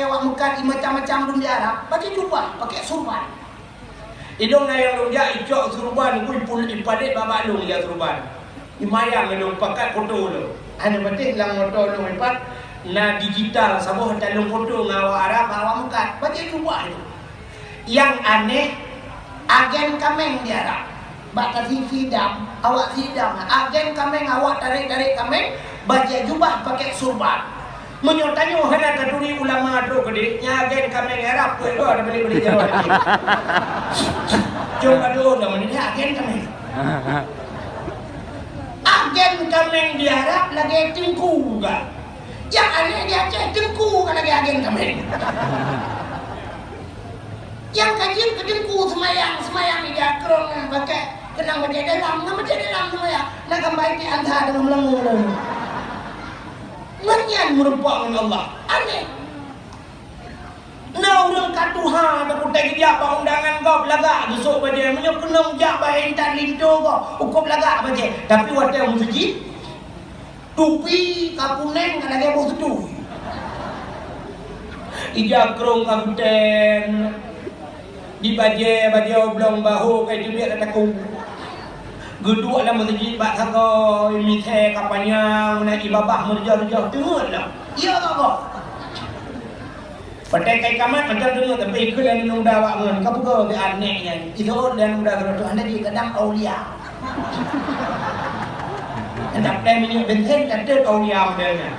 macam-macam dun di Arab, baju jubah, pakai surban. Idong na yang lunja icok surban, kui pul ipade baba lung ya surban. Imayang lung pakai foto lo. Hanya penting lang motor lung ipat na digital sabuh talung foto ngawak Arab awak mukat, baju jubah itu. Yang aneh agen kameng di Arab. Bak sidam, awak sidam. Agen kameng awak tarik kameng, baca jubah pakai surban. Menyotanya hana taduri ulama tu kedi, nya agen kameng Arab tu ada beli jawab. Coba dulu dah mana agen kameng. Agen kameng di Arab lagi tengku juga. Yang aneh dia Aceh tengku kan lagi agen kameng. Yang kajian ke tengku semayang dia kerong pakai kenang baca dalam semua ya. Nak kembali di antara dengan melengung. Nganyan merupakan dengan Allah. Aneh. Nah orang katuha ada kutai dia apa undangan kau belagak besok baca. Menyo kenang jak bayi tak linto kau. Ukop belagak baca. Tapi waktu yang masjid tupi kapuneng kan lagi bau tu. Ija kerong kapten di baje oblong bahu kayak dia kata ku gedua dalam masjid bak saka mithe kapanya naik ibabah merjah-rejah tengok lah iya tak kok pakai kai kamat macam tu tapi ikut dan nunda awak ngan kapu ke anehnya itu dan nunda tu anda di kadang aulia hendak dan ini benteng ada aulia modelnya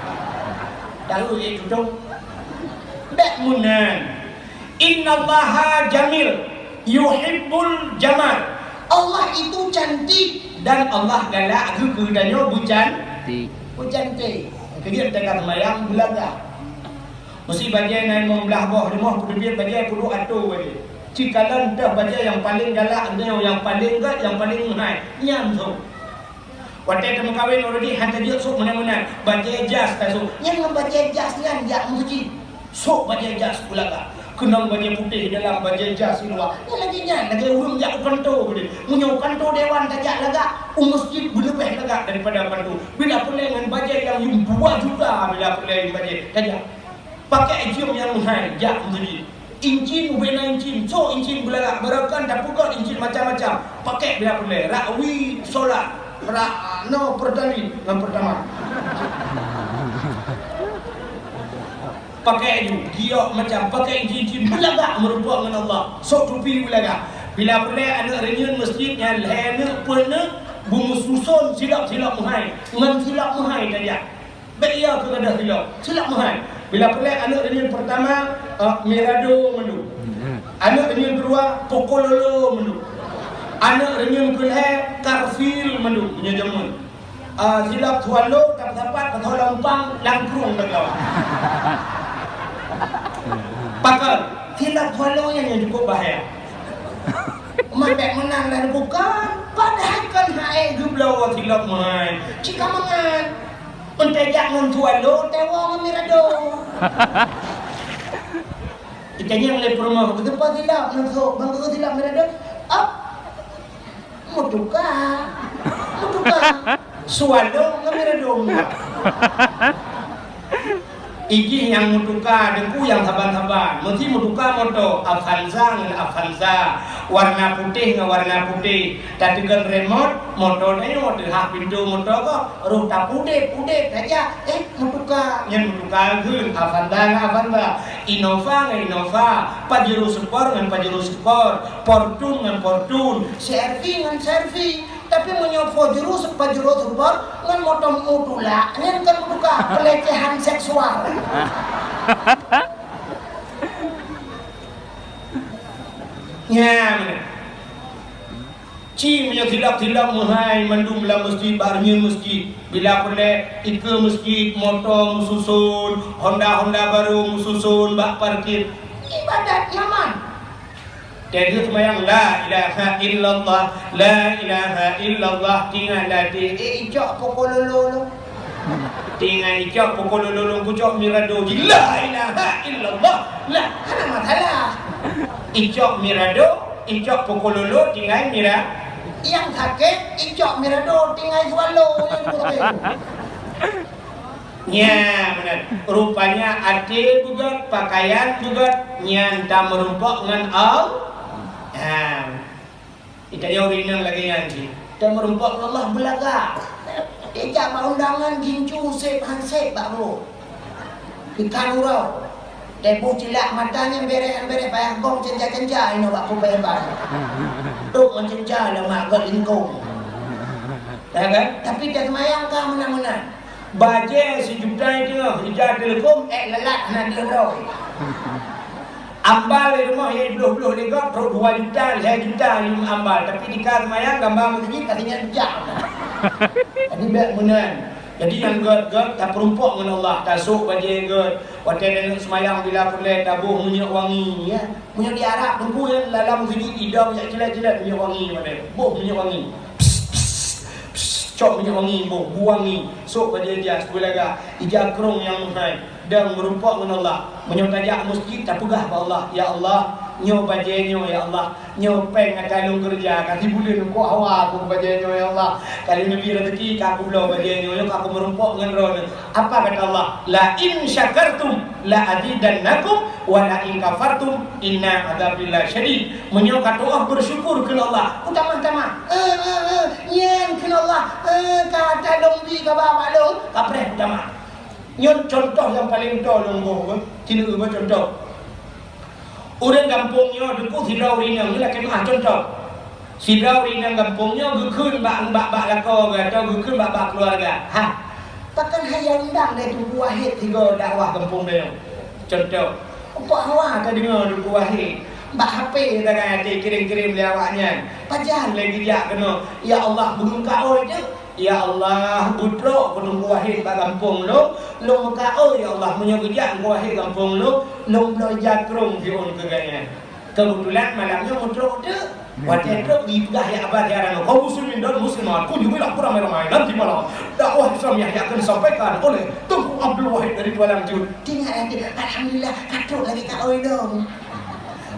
lalu itu tu bek munan innallaha jamil yuhibbul jamal. Allah itu cantik dan Allah galak kedanyo bucantik. Kemudian tekan mayang belaga. Mesti baca naik membelah bawah rumah kudu baca kudu atu baca. Cikalan dah baca yang paling galak yang paling gat yang paling high. Nyam tu. Waktu temu kahwin already hantar dia sok mana-mana baca jas tasuk. Yang membaca jas kan jak muji. Sok baca jas belaga. Kenang baju putih dalam baju jas luar. Ni lagi urung jak kantor gede. Munyo kantor dewan tajak laga, masjid berlebih laga daripada kantor. Bila pelengan baju yang 2 juta bila pelengan baju tajak. Pakai jam yang mahal jak masjid. Incin ubena incin, so incin belaga berakan dak pukul incin macam-macam. Pakai bila pelengan rakwi solat. No pertani yang pertama. Pakai ju giok macam pakai cincin belagak merupakan dengan Allah sok tupi belagak bila boleh anak renyun masjidnya lehena pena bumus susun silap muhai ngan silap muhai saja beria ke kada silap muhai bila boleh anak renyun pertama mirado mendu anak renyun kedua pokololo mendu anak renyun kedua karfil mendu punya jamun silap tuan lo tak dapat patol lampang langkrung betul. Pakal silap tuan lo yang cukup bahaya. Mabek menang dan bukan padahal kan hae geblaw silap mai. Jika mangan pentejak ngan tuan lo tewa mirado. Itanya oleh rumah betul pas silap nang bangku silap mirado. Mutuka sualo ngamiradong iki yang mutuka dengku yang saban-saban mesti mutuka moto Avanza ngan Avanza warna putih ngan warna putih tadikan remote motor ini motor hak pintu motor kok ruta putih saja mutuka yang mutuka gun Avanza Innova ngan Innova Pajero Sport ngan Pajero Sport Fortune ngan Fortune CRV ngan CRV tapi menyopo jurus Pajero Sport ngan motor mutula ini kan mutuka pelecehan seksual. Ya, Ci punya tilap-tilap mahai mandum lah masjid barnya masjid bila boleh ike masjid motor mususun Honda baru mususun bak parkir ibadat nyaman. Jadi semayang la ilaha illallah tinggal latih ijak pokolololo tinggal ijak pokolololo kucok mirado la ilaha illallah lah ada masalah ijak mirado ijak pokololo tinggal mira yang sakit ijak mirado tinggal swallow ya benar rupanya ade juga pakaian juga nyanta merumpok dengan al itanya urinang lagi nanti dan merumpok Allah belaga ejak undangan gincu sep hansep bro ikan urau debu cilak matanya bere payah gong cenja ini waktu bayar barang tuh mencenja lah mak lingkung ya kan tapi dia semayang kah menang baje sejuta itu hijau telekom lelat nak diorang ambal di rumah yang 20 lega pro 2 juta 3 juta ambal tapi di kas semayang gambar masjid katanya jam jadi biar menang. Jadi yang god tak perumpok dengan Allah tasuk bagi god waktu nenek semayang bila boleh tabuh minyak wangi ya minyak di Arab tunggu yang dalam sini idam yang jelat minyak wangi pada buh minyak wangi cok minyak wangi buangi sok bagi dia sebulaga ijakrong yang muhai dan merumpok dengan Allah menyotajak masjid tak pegah ke Allah ya Allah nyo bajenyo ya Allah nyo peng akalung kerja kasi bulan ko hawa aku bajenyo ya Allah kali nabi rezeki aku belau bajenyo yo aku merumpok dengan ron apa kata Allah la in syakartum la azidannakum wa la in kafartum inna adzabillahi syadid menyo kata Allah bersyukur ke Allah utama nyen ke Allah kata lombi ka bapak long kapre utama nyon contoh yang paling tolong go cina contoh orang kampungnya duku sidau rinang ni lah kena contoh sidau rinang kampungnya gukun bak lako atau gukun bak keluarga takkan hanya undang dari Duku Wahid tiga dakwah kampung dia contoh apa awak tak dengar Duku Wahid bak HP tak kata kirim-kirim dia awaknya pajan lagi dia kena ya Allah burung kau je ya Allah budrok Duku Wahid bak kampung lo kau ya Allah menyegejak Duku Wahid kampung lo belajar kerong dion keganya kebetulan malamnya mudrok tu waktu itu ibadah ya abad ya kau muslimin dan muslimat pun juga kurang ramai nanti malam dakwah Islam yang akan disampaikan oleh Tunku Abdul Wahid dari Kuala Lumpur tinggal nanti alhamdulillah katruk lagi kau dong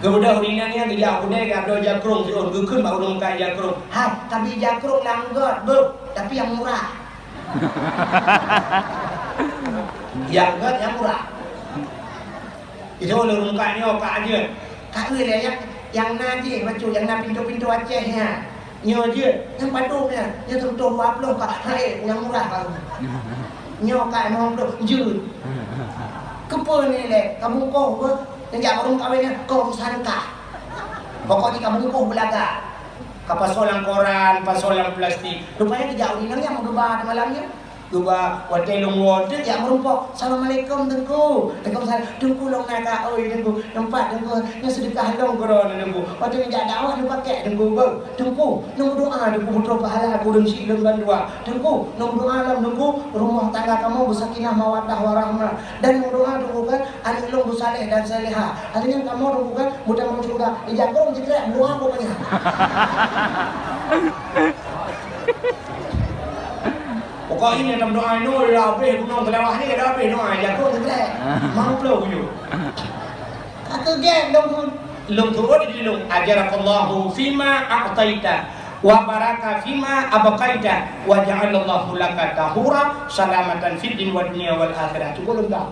kemudian ringannya dia punya ada jakrong dion gukun baru nongkai jakrong tapi jakrong langgar tapi yang murah yang murah itu oleh rungkanya apa aja kak lah yang naji macam yang na pintu-pintu Acehnya nyo dia yang padungnya dia tentu 20 kak yang murah kalau nyo kak mau jut kepo ni le kamu kau yang jak orang kawinnya kau sangka pokoknya kamu kau belaga ke pasolan koran pasolan plastik rupanya dia jauh ni yang mau gebah malamnya Gua wadah long wadah ya merumpok. Assalamualaikum tengku. Waalaikumsalam. Tengku long nak oi tengku. Nampak tengku yang sedekah long koron tengku. Wadah ni dakwah ni pakai tengku bang. Tengku nang doa tengku putra pahala aku dengsi lemban dua. Tengku nang doa alam tengku rumah tangga kamu bersakinah mawaddah warahmah. Dan nang doa tengku kan anak long bersaleh dan salihah. Artinya kamu tengku kan mudah mencuba. Ijakong jekrek doa aku banyak. Pokoknya dalam doa ni lah habis gunung kelawah ni dah habis doa jatuh tergelak. Mau pula aku. Kata geng long turun di long ajarakallahu fima a'taita wa baraka fima abqaita wa ja'alallahu laka tahura salamatan fid din wad dunya wal akhirah. Cukup lengkap.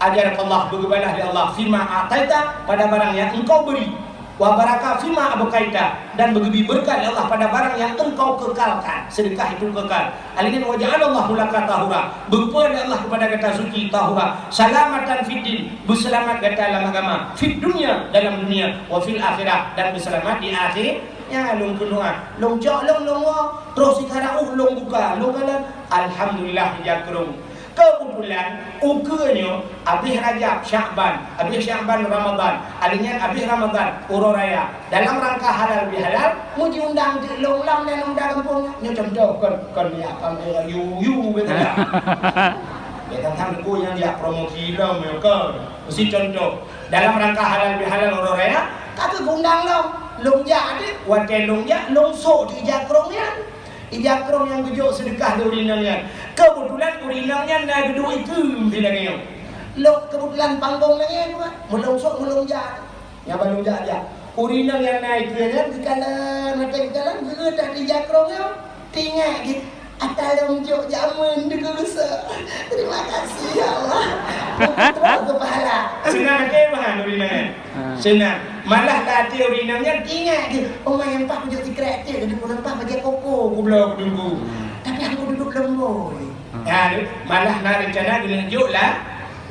Ajarakallah bergembala di Allah fima a'taita pada barang yang engkau beri. Wa baraka fima abqaita dan begitu berkat Allah pada barang yang engkau kekalkan. Sedekah itu kekal. Alingin wa ja'alallahu laka tahura. Berupa Allah kepada kata suci tahura. Salamatan fid din, berselamat kata dalam agama. Fid dunya dalam dunia, wa fil akhirah dan berselamat di akhir. Ya long kedua, long jauh long terus sekarang long buka, long kalan alhamdulillah jakrung. Kebetulan ukurnya habis Rajab, Syakban, habis Syakban Ramadan, alinya habis Ramadan Uro Raya. Dalam rangka halal bihalal, mu diundang di long dan undang kampung. Nya contoh kon ya kan you betul tak? Ya kan aku yang dia promosi lah mereka. Mesti contoh dalam rangka halal bihalal Uro Raya, kata undang long ja ada, wadah long sok di jakrongnya. Ijakrong yang gejok sedekah di urinannya. Kebetulan urinannya nak geduk itu bilangnya. Lo kebetulan panggung lagi tu kan. Melungsok melunjak. Yang melunjak aja. Urinan yang naik tu kan dikalan mata dikalan gerak tak ijakrongnya. Tinggal gitu. Atal longjok jamun degulusa. Terima kasih ya Allah. Putra ke pahala. Senang ke bahan urinannya. Senang. Malah latih urinannya tinggal dia. Orang yang pak duduk di kereta dia duduk lempah bagi koko. Aku belum duduk. Tapi aku duduk lembut. Ya, malah nak rencana dilanjut lah.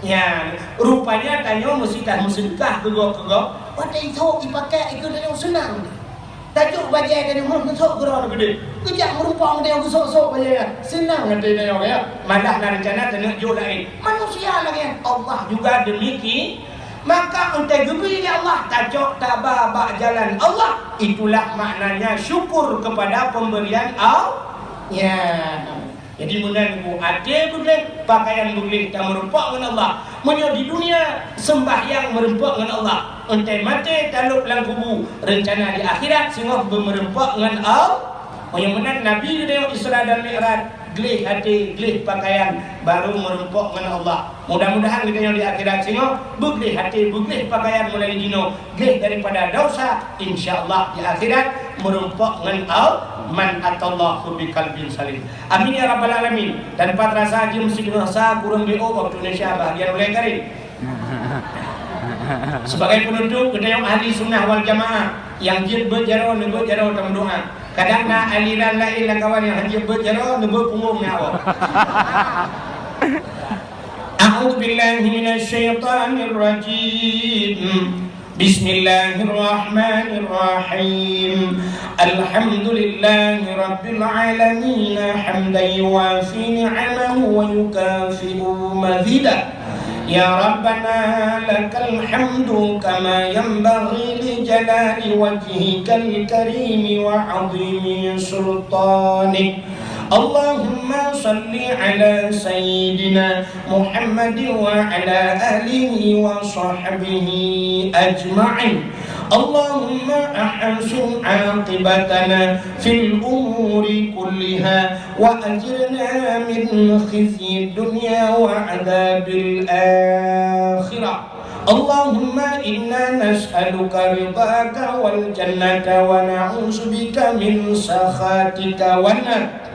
Ya, rupanya tanya mesti dah sedekah gegok-gegok. Pada itu dipakai ikut yang senang. Tajuk bajai tadi masuk gerak gede. Kejap merupakan dia gosok-sok bajai. Senang nanti dia ya. Malah nak rencana dilanjut lain. Manusia lagi. Allah juga demikian. Maka untuk gebili Allah tajuk tabah bak jalan Allah. Itulah maknanya syukur kepada pemberian Allah. Ya. Jadi mudah-mudahan ada boleh pakaian boleh tak merempak dengan Allah. Menyo di dunia sembahyang merempak dengan Allah. Entai mati taluk dalam kubu. Rencana di akhirat sehingga bermerempak dengan Allah. Yang benar Nabi dia Isra dan Mi'raj. Gelih hati, gelih pakaian baru merempok dengan Allah. Mudah-mudahan kita yang di akhirat sehingga begelih hati, begelih pakaian mulai dino, gelih daripada dosa, insya-Allah di akhirat merempok dengan Allah. Man atallahu bi qalbin salim. Amin ya rabbal alamin. Dan patrasa haji mesti dirasa kurang BO waktu Indonesia bahagian mulai karim. Sebagai penutup kita yang ahli sunnah wal jamaah yang jid berjaro dalam doa. Kadang nak aliran lain lah kawan yang hanya berjara nebuk punggung ni awak. A'udzu billahi minasy syaithanir rajim. Bismillahirrahmanirrahim. Alhamdulillahi rabbil alamin hamdan yuwafi ni'amahu wa yukafi'u mazidah. Ya Rabbana lakal hamdu kama yanbaghi li jalali wajhikal karim wa 'azimi sultanik. Allahumma salli ala sayyidina Muhammad wa ala alihi wa sahbihi ajma'in. Allahumma ahsin aqibatana fil umuri kulliha wa ajirna min khizyi dunya wa adzabil akhirah. Allahumma inna nas'aluka ridhaka wal jannata wa na'udzubika min sakhatika wan nar.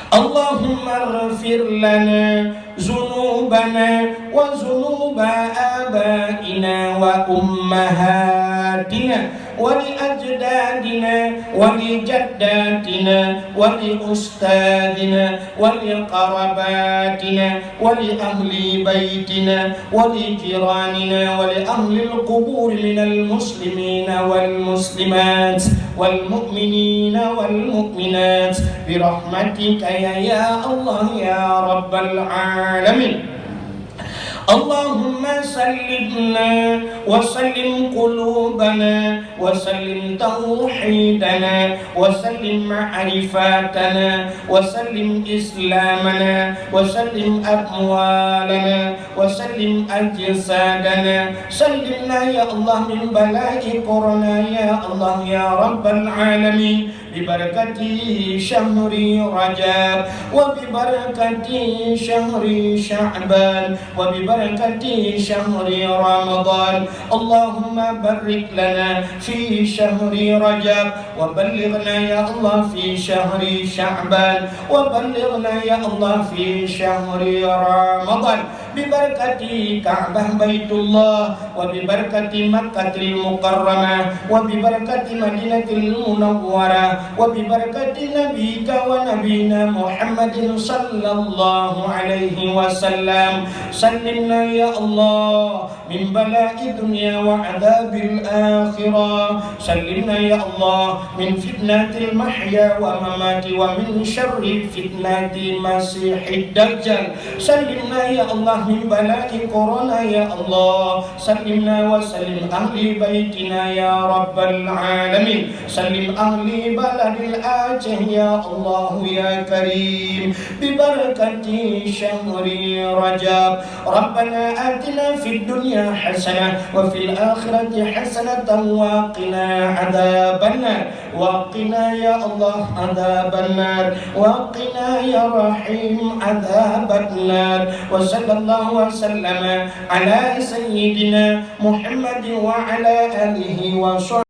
Allahumma ighfir lana zunubana wa zunuba abaina wa ummahatina ولأجدادنا ولجداتنا ولأستاذنا ولقرباتنا ولأهل بيتنا ولجيراننا ولأهل القبور من المسلمين والمسلمات والمؤمنين والمؤمنات برحمتك يا الله يا رب العالمين. اللهم سلمنا وسلم قلوبنا وسلم توحيدنا وسلم معرفاتنا وسلم إسلامنا وسلم أموالنا وسلم أجسادنا. سلمنا يا الله من بلاء كورونا يا الله يا رب العالمين ببركة شهر رجب وببركة شهر شعبان وببركة شهر رمضان. اللهم بارك لنا في شهر رجب وبلغنا يا الله في شهر شعبان وبلغنا يا الله في شهر رمضان ببركة كعبة بيت الله وببركة مكة المكرمة وببركة مدينة المنورة وببركة نبيك ونبينا محمد صلى الله عليه وسلم. سلمنا يا الله من بلاء الدنيا وعذاب الآخرة. سلمنا يا الله من فتنة المحيا وممات ومن شر فتنة مسيح الدجال. سلمنا يا الله من بلاء كورونا يا الله. سلمنا وسلم أهل بيتنا يا رب العالمين. سلم أهل بلد الآجه يا الله يا كريم ببركة شهر رجب. ربنا آتنا في الدنيا حسنة وفي الآخرة حسنة وقنا عذاب النار. وقنا يا الله عذاب النار وقنا يا رحيم عذاب النار. وصلى الله وسلم على سيدنا محمد وعلى آله وصحبه